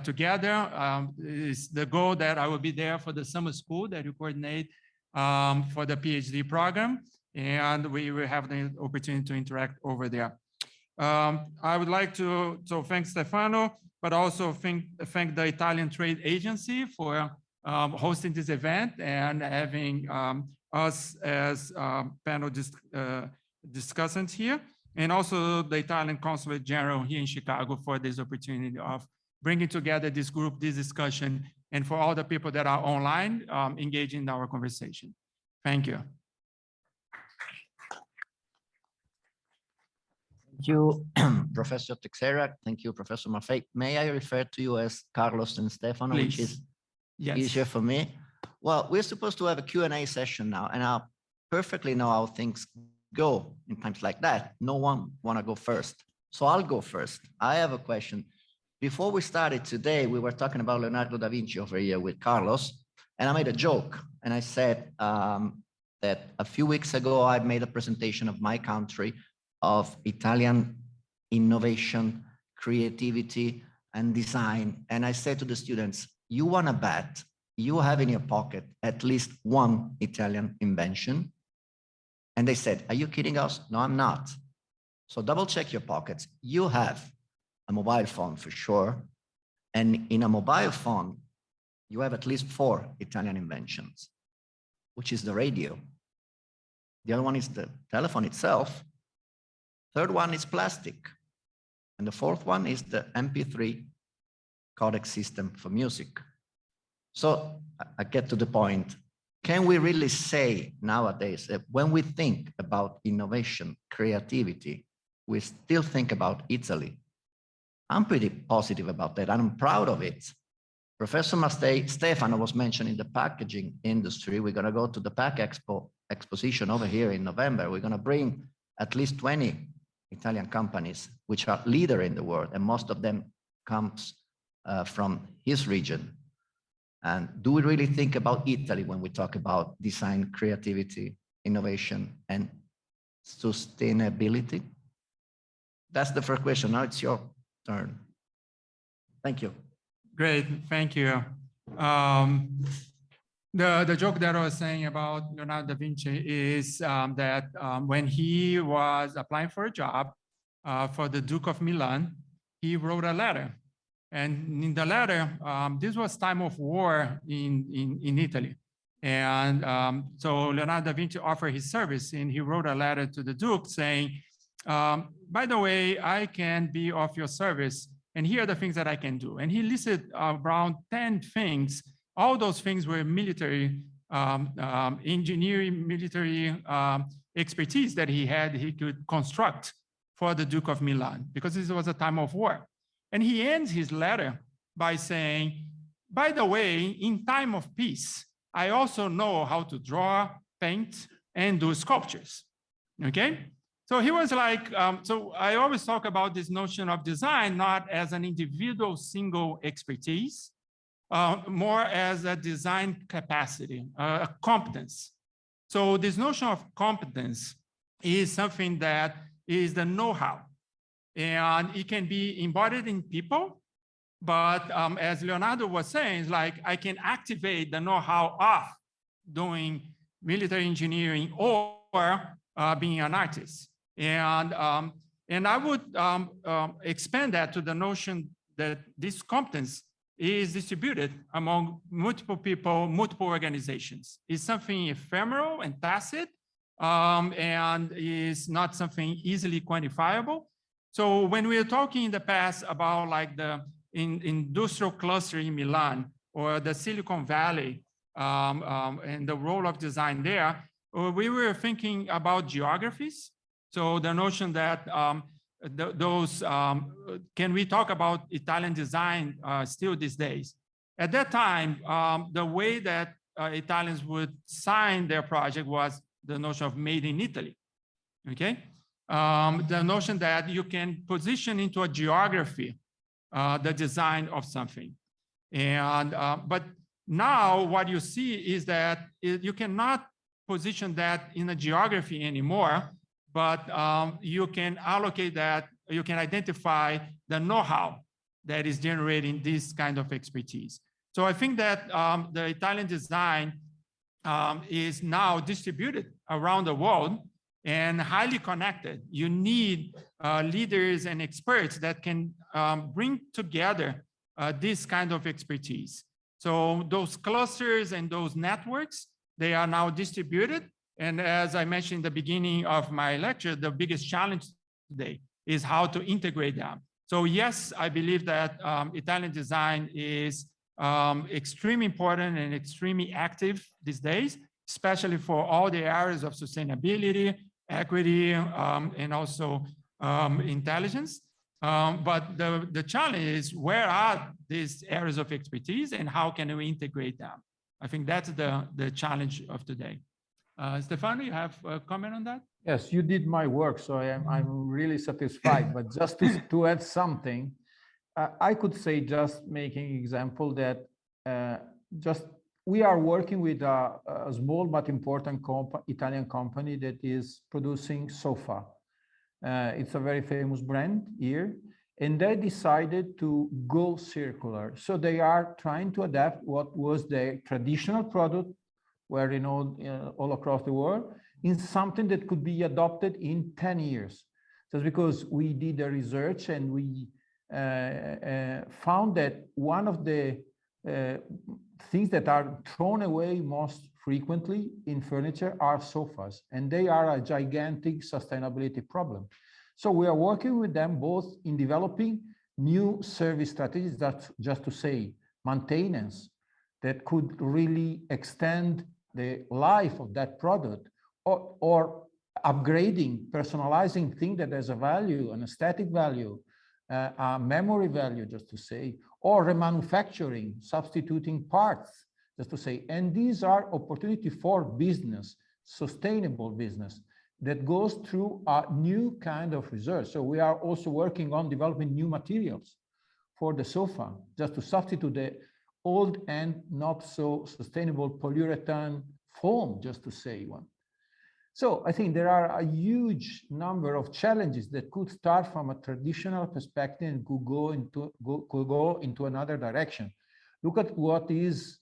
Speaker 5: together. It's the goal that I will be there for the summer school that you coordinate for the PhD program, and we will have the opportunity to interact over there. I would like to thank Stefano, but also thank the Italian Trade Agency for hosting this event and having us as panel discussants here, and also the Italian Consulate General here in Chicago for this opportunity of bringing together this group, this discussion, and for all the people that are online engaging in our conversation. Thank you.
Speaker 4: Thank you, Professor Teixeira. Thank you, Professor Maffei. May I refer to you as Carlos and Stefano,
Speaker 5: Please.
Speaker 4: which is
Speaker 5: Yes.
Speaker 4: easier for me? Well, we're supposed to have a Q&A session now, and I perfectly know how things go in times like that. No one want to go first, so I'll go first. I have a question. Before we started today, we were talking about Leonardo da Vinci over here with Carlos, and I made a joke, and I said that a few weeks ago, I made a presentation of my country of Italian innovation, creativity, and design. And I said to the students, you want to bet you have in your pocket at least one Italian invention? And they said, are you kidding us? No, I'm not. So double check your pockets. You have a mobile phone for sure. And in a mobile phone, you have at least 4 Italian inventions, which is the radio. The other one is the telephone itself. Third one is plastic. And the fourth one is the MP3 codec system for music. So I get to the point. Can we really say nowadays that when we think about innovation, creativity, we still think about Italy? I'm pretty positive about that. I'm proud of it. Professor Maffei, Stefano was mentioning the packaging industry. We're going to go to the Pack Expo exposition over here in November. We're going to bring at least 20 Italian companies, which are leader in the world, and most of them comes from his region. And do we really think about Italy when we talk about design, creativity, innovation, and sustainability? That's the first question. Now it's your turn. Thank you.
Speaker 5: Great, thank you. The joke that I was saying about Leonardo da Vinci is that when he was applying for a job for the Duke of Milan, he wrote a letter. And in the letter, this was time of war in Italy. And so Leonardo da Vinci offered his service, and he wrote a letter to the Duke saying, by the way, I can be of your service, and here are the things that I can do. And he listed around 10 things. All those things were military engineering, military expertise that he had, he could construct for the Duke of Milan, because this was a time of war. And he ends his letter by saying, by the way, in time of peace, I also know how to draw, paint, and do sculptures, okay? So he was like, so I always talk about this notion of design, not as an individual single expertise, more as a design capacity, a competence. So this notion of competence is something that is the know-how. and it can be embodied in people. But as Leonardo was saying, it's like I can activate the know-how of doing military engineering or being an artist. And I would expand that to the notion that this competence is distributed among multiple people, multiple organizations. It's something ephemeral and tacit, and is not something easily quantifiable. So when we are talking in the past about like the industrial cluster in Milan or the Silicon Valley and the role of design there, we were thinking about geographies. So the notion that can we talk about Italian design still these days? At that time, the way that Italians would sign their project was the notion of made in Italy, okay? The notion that you can position into a geography the design of something. And, but now what you see is that you cannot position that in a geography anymore, but you can allocate that, you can identify the know-how that is generating this kind of expertise. So I think that the Italian design is now distributed around the world and highly connected. You need leaders and experts that can bring together this kind of expertise. So those clusters and those networks, they are now distributed. And as I mentioned in the beginning of my lecture, the biggest challenge today is how to integrate them. So yes, I believe that Italian design is extremely important and extremely active these days, especially for all the areas of sustainability, equity, and also intelligence. But the challenge is, where are these areas of expertise and how can we integrate them? I think that's the challenge of today. Stefano, you have a comment on that?
Speaker 6: Yes, you did my work, so I'm really satisfied. But just to add something, I could say, just making example that we are working with a small but important Italian company that is producing sofa. It's a very famous brand here, and they decided to go circular. So they are trying to adapt what was their traditional product, where all across the world, in something that could be adopted in 10 years. Just because we did the research and we found that one of the things that are thrown away most frequently in furniture are sofas, and they are a gigantic sustainability problem. So we are working with them both in developing new service strategies, that's just to say maintenance, that could really extend the life of that product, or upgrading, personalizing thing that has a value, an aesthetic value, a memory value, just to say, or remanufacturing, substituting parts, just to say. And these are opportunity for business, sustainable business, that goes through a new kind of research. So we are also working on developing new materials for the sofa, just to substitute the old and not so sustainable polyurethane foam, just to say one. So I think there are a huge number of challenges that could start from a traditional perspective and could go into another direction. Look at what is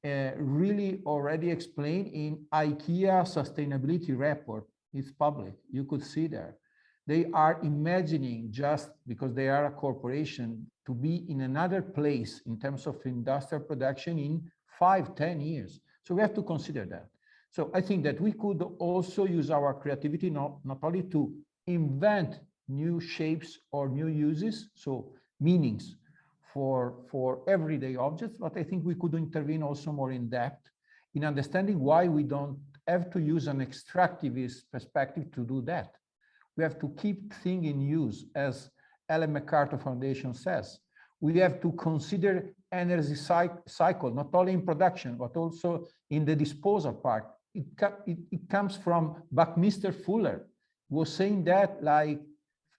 Speaker 6: really already explained in IKEA sustainability report. It's public. You could see there. They are imagining, just because they are a corporation, to be in another place in terms of industrial production in 5-10 years. So we have to consider that. So I think that we could also use our creativity not only to invent new shapes or new uses, so meanings for everyday objects, but I think we could intervene also more in depth in understanding why we don't have to use an extractivist perspective to do that. We have to keep things in use, as Ellen MacArthur Foundation says. We have to consider energy cycle, not only in production, but also in the disposal part. It comes from Buckminster Fuller, who was saying that like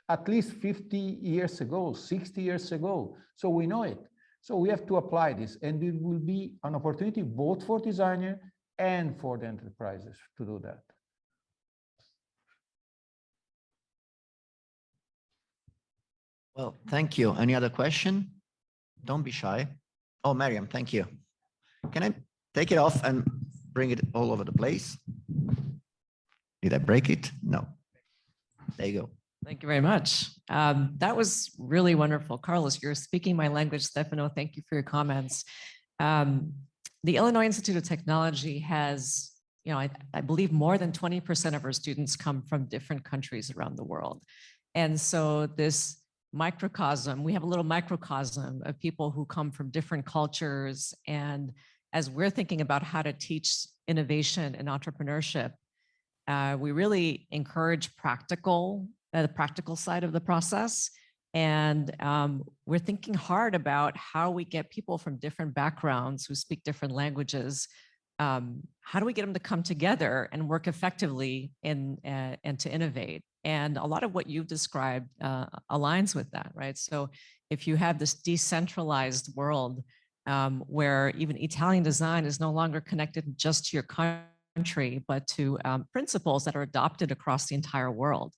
Speaker 6: at least 50 years ago, 60 years ago. So we know it. So we have to apply this, and it will be an opportunity both for designers and for the enterprises to do that.
Speaker 4: Well, thank you. Any other question? Don't be shy. Oh, Miriam, thank you. Can I take it off and bring it all over the place? Did I break it? No. There you go.
Speaker 1: Thank you very much. That was really wonderful. Carlos, you're speaking my language. Stefano, thank you for your comments. The Illinois Institute of Technology has, I believe more than 20% of our students come from different countries around the world. And so this microcosm, we have a little microcosm of people who come from different cultures. And as we're thinking about how to teach innovation and entrepreneurship, we really encourage the practical side of the process. And we're thinking hard about how we get people from different backgrounds who speak different languages. How do we get them to come together and work effectively and to innovate? And a lot of what you've described aligns with that, right? So if you have this decentralized world where even Italian design is no longer connected just to your country, but to principles that are adopted across the entire world.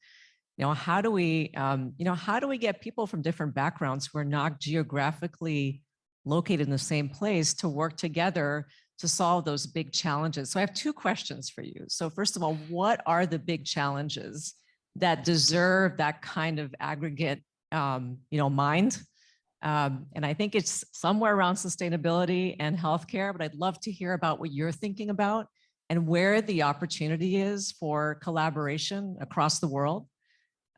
Speaker 1: How do we get people from different backgrounds who are not geographically located in the same place to work together to solve those big challenges? So I have two questions for you. So first of all, what are the big challenges that deserve that kind of aggregate, mind? And I think it's somewhere around sustainability and healthcare, but I'd love to hear about what you're thinking about and where the opportunity is for collaboration across the world.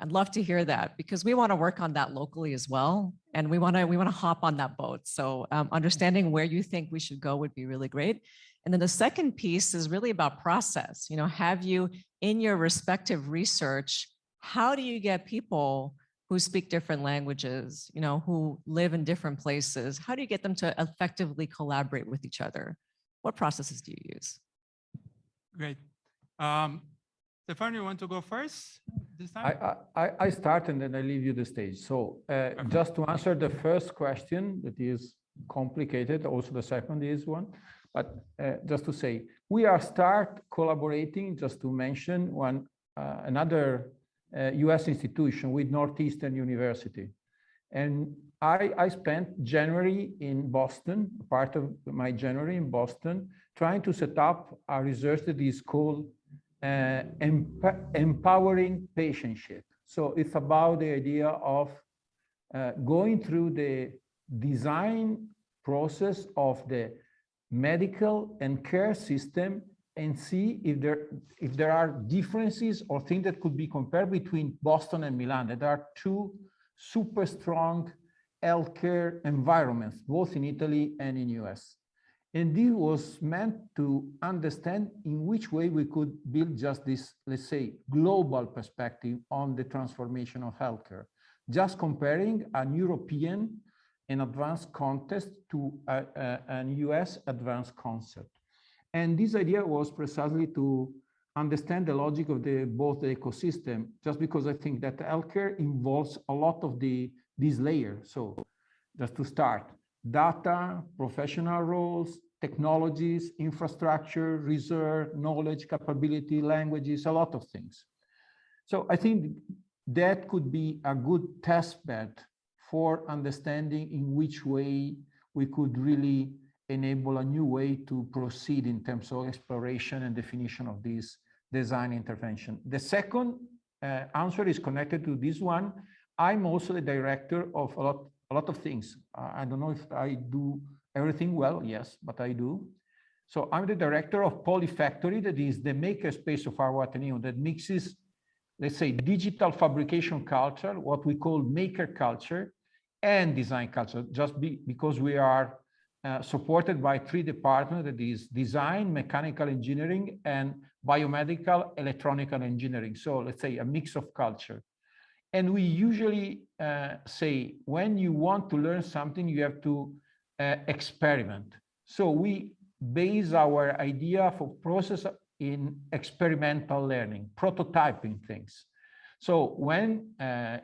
Speaker 1: I'd love to hear that because we want to work on that locally as well. And we want to hop on that boat. So understanding where you think we should go would be really great. And then the second piece is really about process. Have you in your respective research, how do you get people who speak different languages, who live in different places? How do you get them to effectively collaborate with each other? What processes do you use?
Speaker 5: Great. Stefano, you want to go first this time?
Speaker 6: I start and then I leave you the stage. So just to answer the first question that is complicated, also the second is one, but just to say, we are start collaborating, just to mention another US institution with Northeastern University. And I spent January in Boston, part of my January in Boston, trying to set up a research that is called empowering patientship. So it's about the idea of going through the design process of the medical and care system and see if there are differences or things that could be compared between Boston and Milan. There are two super strong healthcare environments, both in Italy and in US. And this was meant to understand in which way we could build just this, let's say, global perspective on the transformation of healthcare, just comparing an European and advanced context to an US advanced concept. And this idea was precisely to understand the logic of both the ecosystem, just because I think that healthcare involves a lot of these layers. So just to start, data, professional roles, technologies, infrastructure, research, knowledge, capability, languages, a lot of things. So I think that could be a good test bed for understanding in which way we could really enable a new way to proceed in terms of exploration and definition of this design intervention. The second answer is connected to this one. I'm also the director of a lot of things. I don't know if I do everything well, yes, but I do. So I'm the director of Polyfactory, that is the makerspace of our Ateneo that mixes, let's say, digital fabrication culture, what we call maker culture, and design culture, because we are supported by three departments, that is design, mechanical engineering, and biomedical electronical engineering. So let's say a mix of culture. And we usually say, when you want to learn something, you have to experiment. So we base our idea for process in experimental learning, prototyping things. So when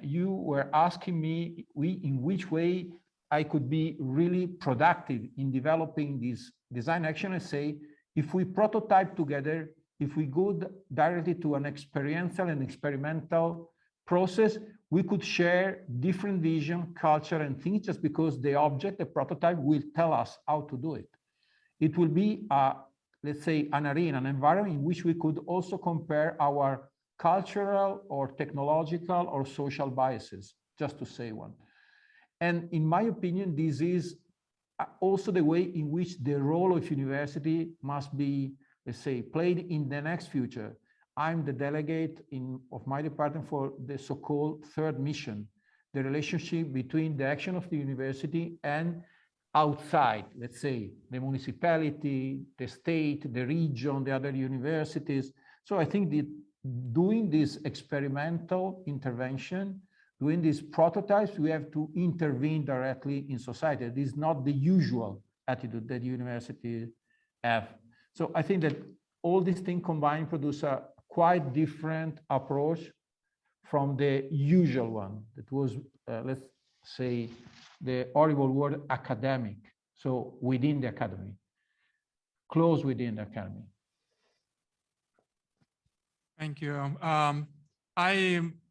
Speaker 6: you were asking me in which way I could be really productive in developing this design action, I say, if we prototype together, if we go directly to an experiential and experimental process, we could share different vision, culture, and things just because the object, the prototype, will tell us how to do it. It will be, let's say, an arena, an environment in which we could also compare our cultural or technological or social biases, just to say one. And in my opinion, this is also the way in which the role of university must be, let's say, played in the next future. I'm the delegate of my department for the so-called third mission, the relationship between the action of the university and outside, let's say, the municipality, the state, the region, the other universities. So I think that doing this experimental intervention, doing these prototypes, we have to intervene directly in society. This is not the usual attitude that universities have. So I think that all these things combined produce a quite different approach from the usual one that was, let's say, the horrible word academic. So within the academy, close within the academy.
Speaker 5: Thank you.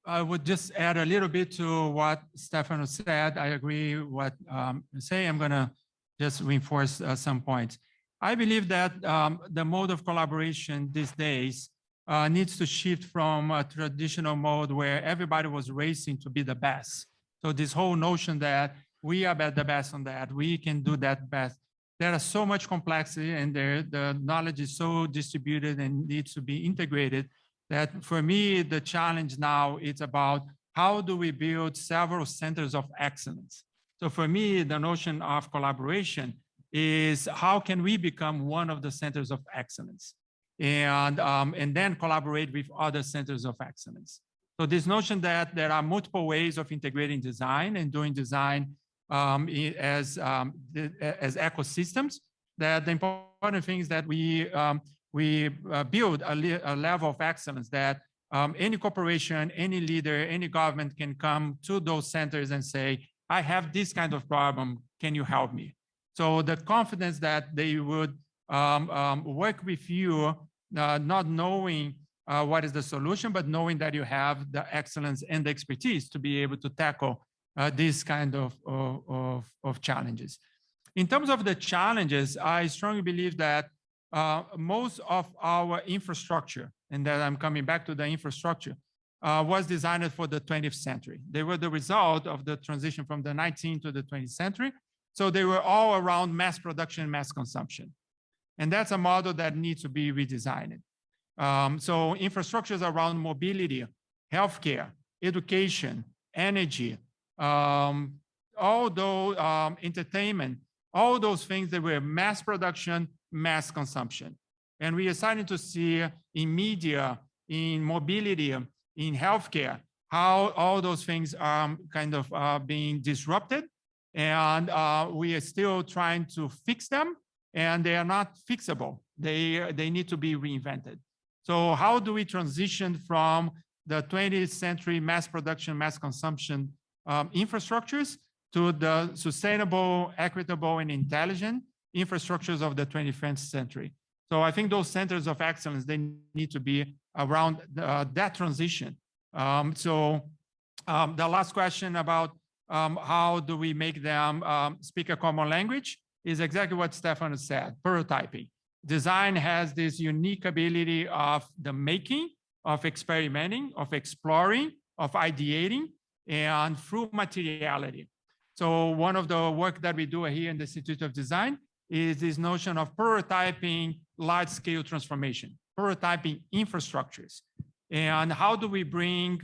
Speaker 5: I would just add a little bit to what Stefano said. I agree with what you say. I'm going to just reinforce some points. I believe that the mode of collaboration these days needs to shift from a traditional mode where everybody was racing to be the best. So this whole notion that we are the best on that, we can do that best. There is so much complexity and the knowledge is so distributed and needs to be integrated that for me, the challenge now is about how do we build several centers of excellence. So for me, the notion of collaboration is how can we become one of the centers of excellence and then collaborate with other centers of excellence. So this notion that there are multiple ways of integrating design and doing design as ecosystems, that the important thing is that we build a level of excellence that any corporation, any leader, any government can come to those centers and say, I have this kind of problem, can you help me? So the confidence that they would work with you, not knowing what is the solution, but knowing that you have the excellence and the expertise to be able to tackle this kind of challenges. In terms of the challenges, I strongly believe that most of our infrastructure, and that I'm coming back to the infrastructure, was designed for the 20th century. They were the result of the transition from the 19th to the 20th century. So they were all around mass production, mass consumption. And that's a model that needs to be redesigned. So infrastructures around mobility, healthcare, education, energy, all those entertainment, all those things that were mass production, mass consumption. And we are starting to see in media, in mobility, in healthcare, how all those things are kind of being disrupted. And we are still trying to fix them, and they are not fixable. They need to be reinvented. So how do we transition from the 20th century mass production, mass consumption infrastructures to the sustainable, equitable, and intelligent infrastructures of the 21st century? So I think those centers of excellence, they need to be around that transition. The last question about how do we make them speak a common language is exactly what Stefano said, prototyping. Design has this unique ability of the making, of experimenting, of exploring, of ideating, and through materiality. So one of the work that we do here in the Institute of Design is this notion of prototyping large-scale transformation, prototyping infrastructures. And how do we bring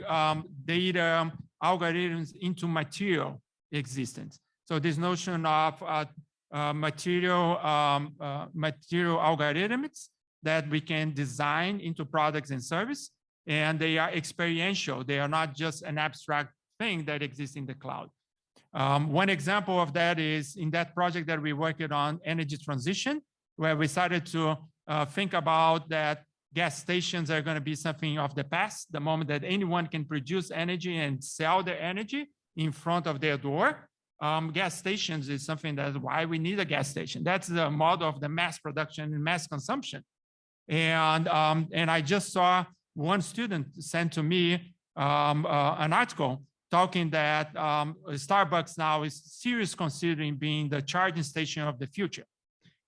Speaker 5: data algorithms into material existence? So this notion of material algorithms that we can design into products and service, and they are experiential. They are not just an abstract thing that exists in the cloud. One example of that is in that project that we worked on, energy transition, where we started to think about that gas stations are going to be something of the past, the moment that anyone can produce energy and sell their energy in front of their door. Gas stations is something that's why we need a gas station. That's the model of the mass production and mass consumption. And I just saw one student send to me an article talking that Starbucks now is serious considering being the charging station of the future.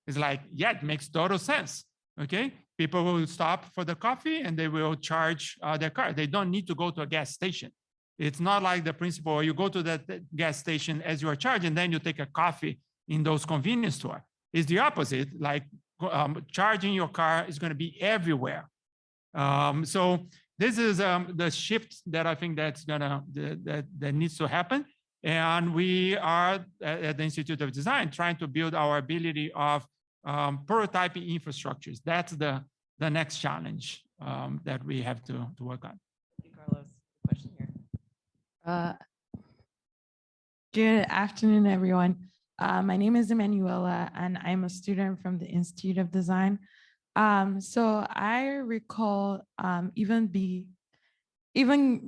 Speaker 5: It's like, yeah, it makes total sense. Okay, people will stop for the coffee and they will charge their car. They don't need to go to a gas station. It's not like the principle you go to the gas station as you are charging, then you take a coffee in those convenience stores. It's the opposite. Like charging your car is going to be everywhere. So this is the shift that I think that's gonna that needs to happen. And we are at the Institute of Design trying to build our ability of prototyping infrastructures. That's the next challenge that we have to work on.
Speaker 1: Carlos, question here.
Speaker 7: Good afternoon, everyone. My name is Emanuela, and I'm a student from the Institute of Design. So I recall even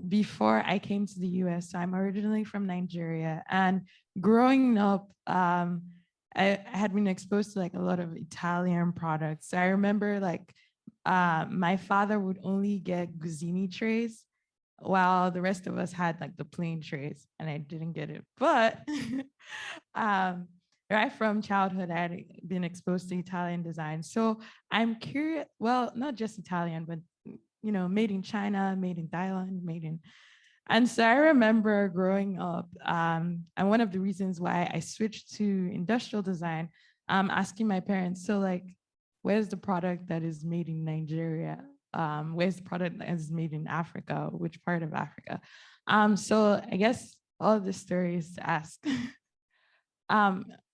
Speaker 7: before I came to the US, so I'm originally from Nigeria, and growing up, I had been exposed to like a lot of Italian products. So I remember like my father would only get Guzzini trays, while the rest of us had like the plain trays, and I didn't get it. But right from childhood, I had been exposed to Italian design. So I'm curious, well, not just Italian, but you know, made in China, made in Thailand, made in. And so I remember growing up, and one of the reasons why I switched to industrial design, asking my parents, so like, where's the product that is made in Nigeria? Where's the product that is made in Africa? Which part of Africa? So I guess all of the stories to ask,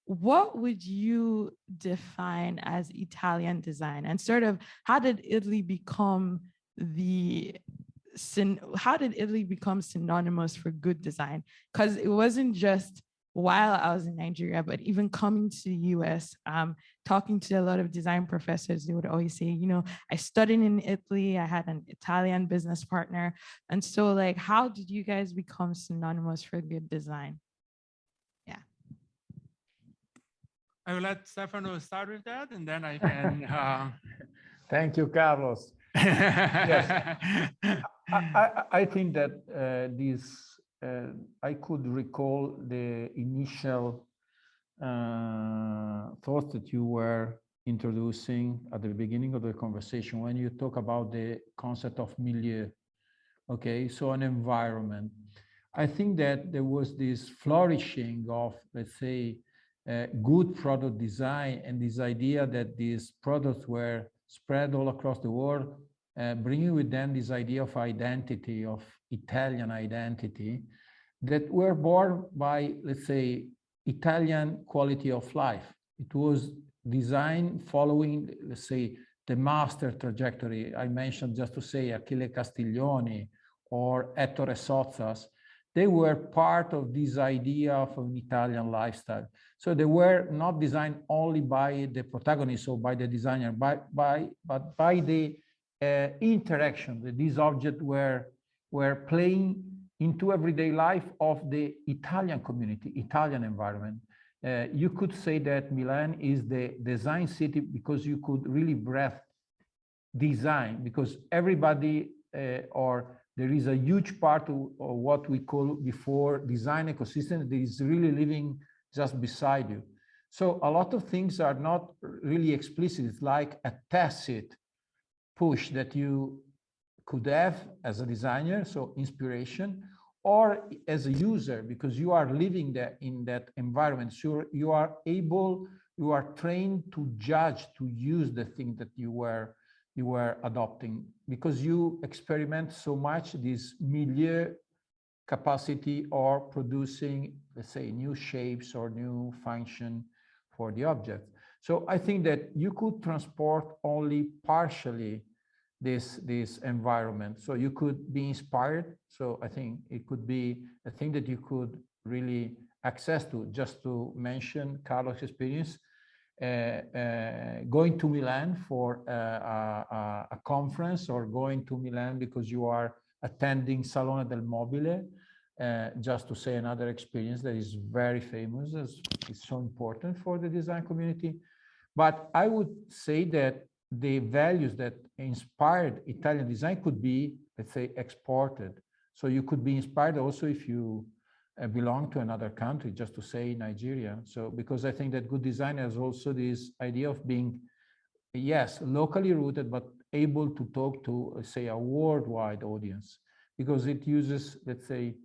Speaker 7: what would you define as Italian design? And sort of how did Italy become synonymous for good design? Because it wasn't just while I was in Nigeria, but even coming to the US, talking to a lot of design professors, they would always say, you know, I studied in Italy, I had an Italian business partner. And so like, how did you guys become synonymous for good design? Yeah.
Speaker 5: I will let Stefano start with that, and then I can.
Speaker 6: Thank you, Carlos. Yes. I think that I could recall the initial thoughts that you were introducing at the beginning of the conversation when you talk about the concept of milieu. Okay, so an environment. I think that there was this flourishing of, let's say, good product design, and this idea that these products were spread all across the world, bringing with them this idea of identity, of Italian identity, that were born by, let's say, Italian quality of life. It was designed following, let's say, the master trajectory. I mentioned, just to say, Achille Castiglioni or Ettore Sozzas. They were part of this idea of an Italian lifestyle. So they were not designed only by the protagonist or by the designer, but by the interaction that these objects were playing into everyday life of the Italian community, Italian environment. You could say that Milan is the design city because you could really breathe design, because everybody there is a huge part of what we call before design ecosystem that is really living just beside you. So a lot of things are not really explicit. It's like a tacit push that you could have as a designer, so inspiration, or as a user, because you are living in that environment. So you are trained to judge, to use the thing that you were adopting, because you experiment so much this milieu capacity or producing, let's say, new shapes or new function for the object. So I think that you could transport only partially this environment. So you could be inspired. So I think it could be a thing that you could really access to. Just to mention Carlos' experience, going to Milan for a conference, or going to Milan because you are attending Salone del Mobile, just to say another experience that is very famous, it's so important for the design community. But I would say that the values that inspired Italian design could be, let's say, exported. So you could be inspired also if you belong to another country, just to say Nigeria. So because I think that good design has also this idea of being, yes, locally rooted, but able to talk to, say, a worldwide audience, because it uses, let's say,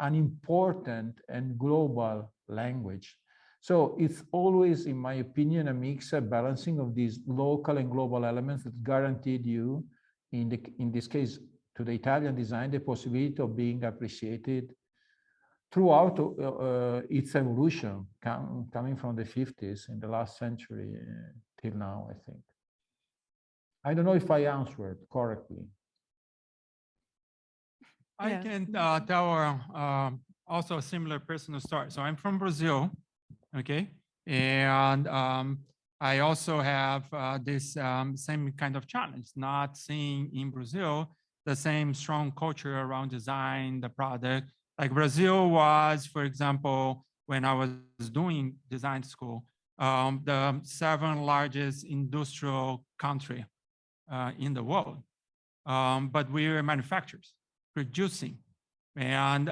Speaker 6: an important and global language. So it's always, in my opinion, a mix, a balancing of these local and global elements that guaranteed you, in this case, to the Italian design, the possibility of being appreciated throughout its evolution, coming from the 50s in the last century till now, I think. I don't know if I answered correctly.
Speaker 5: I can tell also a similar personal story. So I'm from Brazil, okay? And I also have this same kind of challenge, not seeing in Brazil the same strong culture around design, the product. Like Brazil was, for example, when I was doing design school, the 7th largest industrial country in the world. But we were manufacturers, producing, and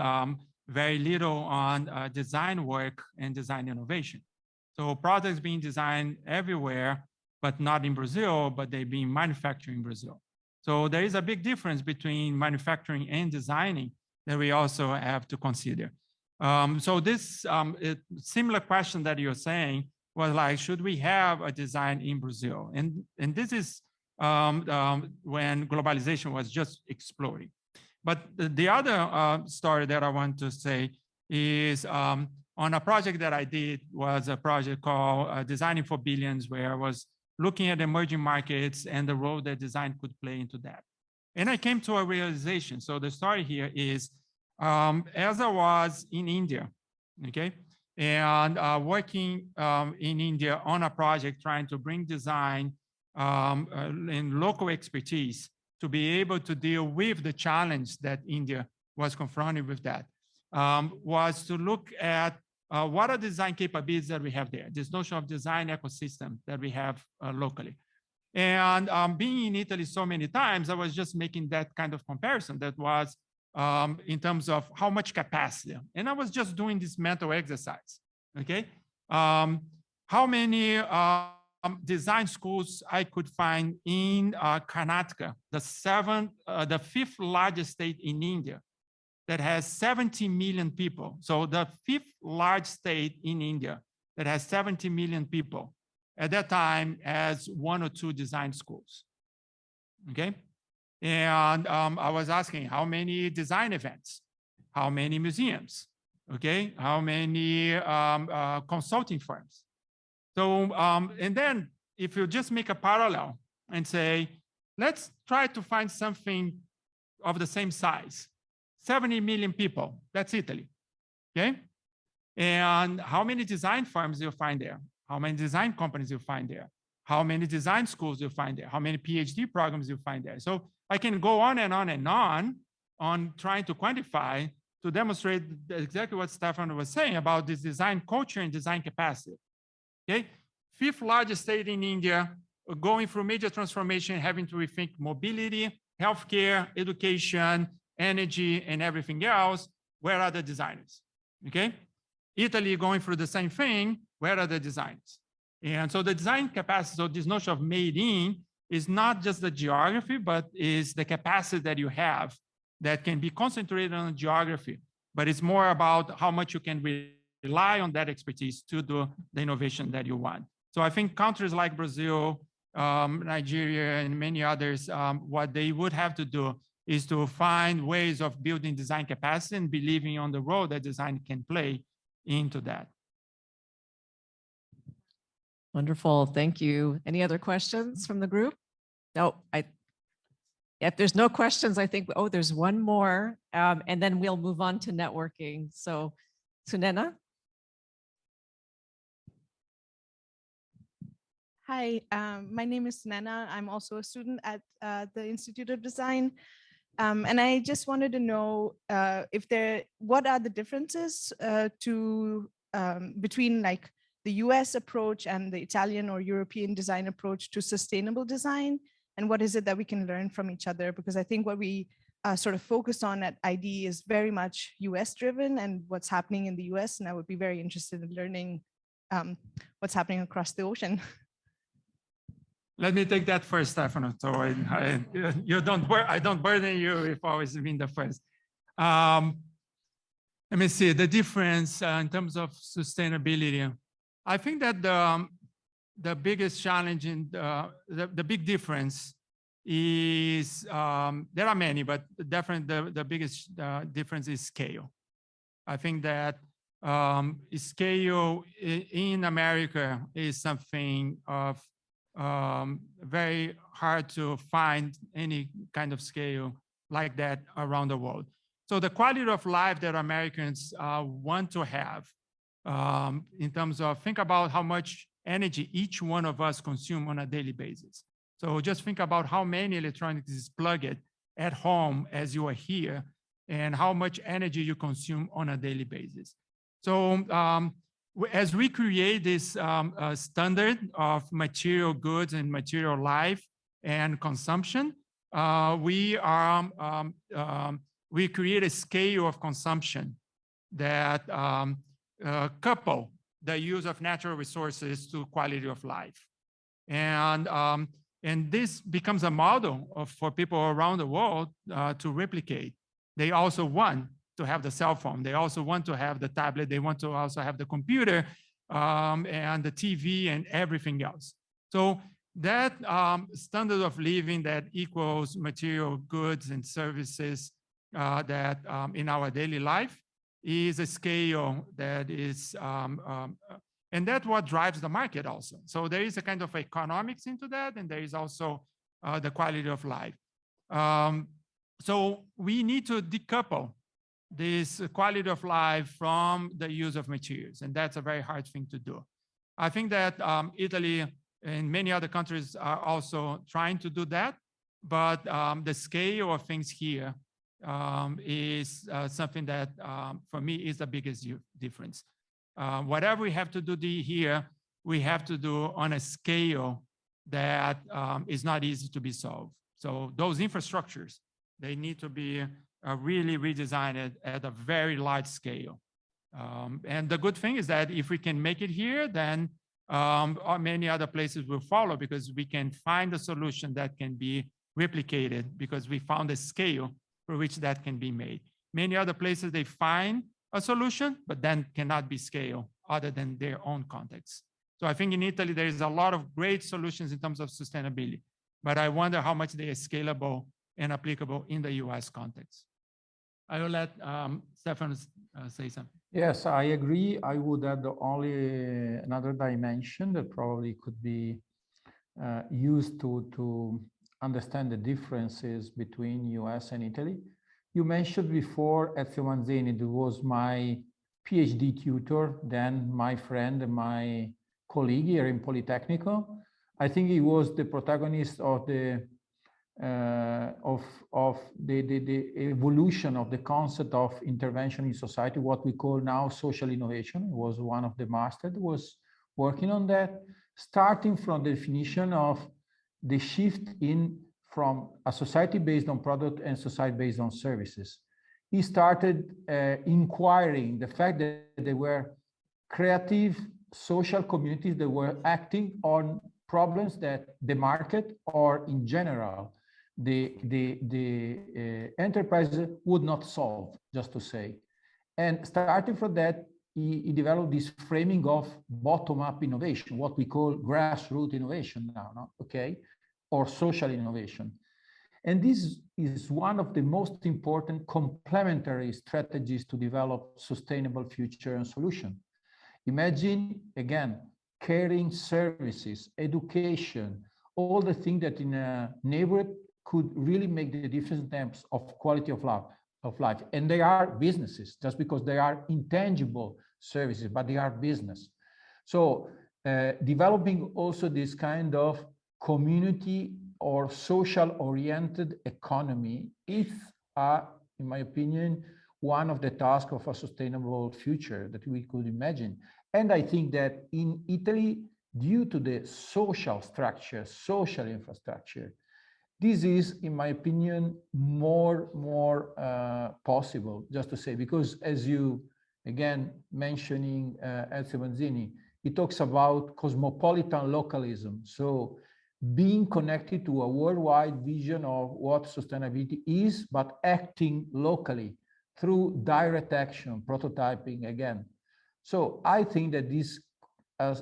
Speaker 5: very little on design work and design innovation. So products being designed everywhere, but not in Brazil, but they being manufactured in Brazil. So there is a big difference between manufacturing and designing that we also have to consider. So this similar question that you're saying was like, should we have a design in Brazil? And this is when globalization was just exploding. But the other story that I want to say is on a project that I did, was a project called Designing for Billions, where I was looking at emerging markets and the role that design could play into that. And I came to a realization. So the story here is, as I was in India, okay, and working in India on a project trying to bring design and local expertise to be able to deal with the challenge that India was confronted with, that was to look at what are design capabilities that we have there, this notion of design ecosystem that we have locally. And being in Italy so many times, I was just making that kind of comparison that was in terms of how much capacity. And I was just doing this mental exercise, okay? How many design schools I could find in Karnataka, the 5th largest state in India, that has 70 million people. So the 5th largest state in India that has 70 million people at that time has 1 or 2 design schools, okay? And I was asking how many design events, how many museums, okay? How many consulting firms? So, and then if you just make a parallel and say, let's try to find something of the same size, 70 million people, that's Italy, okay? And how many design firms you'll find there? How many design companies you'll find there? How many design schools you'll find there? How many PhD programs you'll find there? So I can go on and on and on trying to quantify to demonstrate exactly what Stefano was saying about this design culture and design capacity, okay? 5th largest state in India, going through major transformation, having to rethink mobility, healthcare, education, energy, and everything else. Where are the designers, okay? Italy going through the same thing. Where are the designers? And so the design capacity, so this notion of made in, is not just the geography, but is the capacity that you have that can be concentrated on the geography, but it's more about how much you can rely on that expertise to do the innovation that you want. So I think countries like Brazil, Nigeria, and many others, what they would have to do is to find ways of building design capacity and believing on the role that design can play into that.
Speaker 1: Wonderful, thank you. Any other questions from the group? No, if there's no questions, I think, oh, there's one more, and then we'll move on to networking. So, Sunena?
Speaker 8: Hi, my name is Nana. I'm also a student at the Institute of Design. And I just wanted to know what are the differences between like the US approach and the Italian or European design approach to sustainable design? And what is it that we can learn from each other? Because I think what we sort of focus on at ID is very much US driven and what's happening in the US. And I would be very interested in learning what's happening across the ocean.
Speaker 5: Let me take that first, Stefano. So you don't I don't burden you if always being the first. Let me see the difference in terms of sustainability. I think that the biggest challenge in the big difference is there are many, but definitely the biggest difference is scale. I think that scale in America is something of very hard to find any kind of scale like that around the world. So the quality of life that Americans want to have in terms of, think about how much energy each one of us consume on a daily basis. So just think about how many electronics is plugged at home as you are here and how much energy you consume on a daily basis. So as we create this standard of material goods and material life and consumption, we create a scale of consumption that couple the use of natural resources to quality of life. And this becomes a model for people around the world to replicate. They also want to have the cell phone. They also want to have the tablet. They want to also have the computer and the TV and everything else. So that standard of living that equals material goods and services that in our daily life is a scale that is, and that's what drives the market also. So there is a kind of economics into that, and there is also the quality of life. So we need to decouple this quality of life from the use of materials, and that's a very hard thing to do. I think that Italy and many other countries are also trying to do that, but the scale of things here is something that, for me, is the biggest difference. Whatever we have to do here, we have to do on a scale that is not easy to be solved. So those infrastructures, they need to be really redesigned at a very large scale. And the good thing is that if we can make it here, then many other places will follow, because we can find a solution that can be replicated because we found a scale for which that can be made. Many other places, they find a solution, but then cannot be scaled other than their own context. So I think in Italy, there is a lot of great solutions in terms of sustainability, but I wonder how much they are scalable and applicable in the US context. I will let Stefano say something.
Speaker 6: Yes, I agree. I would add only another dimension that probably could be used to understand the differences between US and Italy. You mentioned before Ezio Manzini, who was my PhD tutor, then my friend and my colleague here in Politecnico. I think he was the protagonist of the evolution of the concept of intervention in society, what we call now social innovation. He was one of the masters that was working on that, starting from the definition of the shift from a society based on product and society based on services. He started inquiring the fact that there were creative social communities that were acting on problems that the market, or in general, the enterprise would not solve, just to say. And starting from that, he developed this framing of bottom-up innovation, what we call grassroots innovation now, no? Okay, or social innovation. And this is one of the most important complementary strategies to develop sustainable future and solution. Imagine, again, caring services, education, all the things that in a neighborhood could really make the difference in terms of quality of life. And they are businesses, just because they are intangible services, but they are business. So developing also this kind of community or social-oriented economy is, in my opinion, one of the tasks of a sustainable future that we could imagine. And I think that in Italy, due to the social structure, social infrastructure, this is, in my opinion, more possible, just to say, because as you, again, mentioning Ezio Manzini, he talks about cosmopolitan localism. So being connected to a worldwide vision of what sustainability is, but acting locally through direct action, prototyping again. So I think that this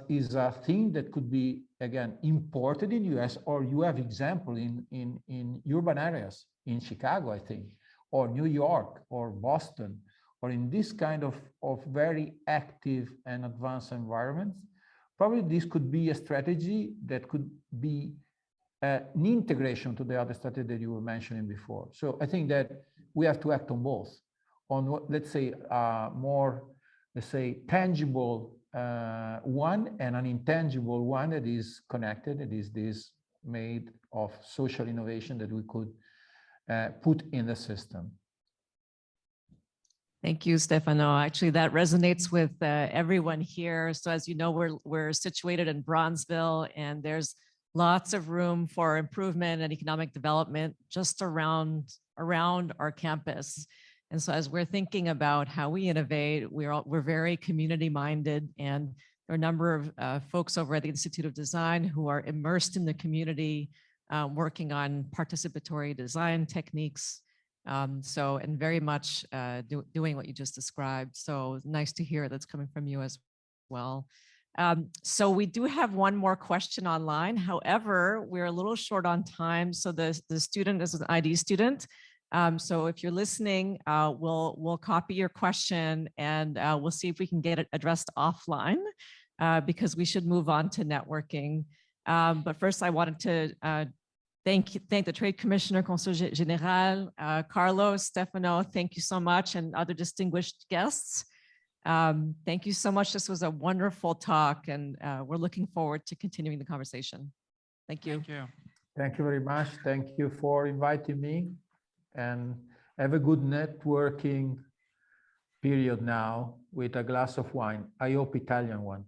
Speaker 6: is a thing that could be, again, imported in US, or you have example in urban areas, in Chicago, I think, or New York, or Boston, or in this kind of very active and advanced environments. Probably this could be a strategy that could be an integration to the other strategy that you were mentioning before. So I think that we have to act on both, on what, let's say, more, let's say, tangible one, and an intangible one that is connected. It is this made of social innovation that we could put in the system.
Speaker 1: Thank you, Stefano. Actually, that resonates with everyone here. So as you know, we're situated in Bronzeville, and there's lots of room for improvement and economic development just around our campus. And so as we're thinking about how we innovate, we're very community minded, and there are a number of folks over at the Institute of Design who are immersed in the community, working on participatory design techniques. And very much doing what you just described. So nice to hear that's coming from you as well. So we do have one more question online. However, we're a little short on time. So the student is an ID student. So if you're listening, we'll copy your question, and we'll see if we can get it addressed offline, because we should move on to networking. But first I wanted to thank the Trade Commissioner, Consul General, Carlos, Stefano, thank you so much, and other distinguished guests. Thank you so much. This was a wonderful talk, and we're looking forward to continuing the conversation. Thank you.
Speaker 5: Thank you.
Speaker 6: Thank you very much. Thank you for inviting me, and have a good networking period now with a glass of wine. I hope Italian one.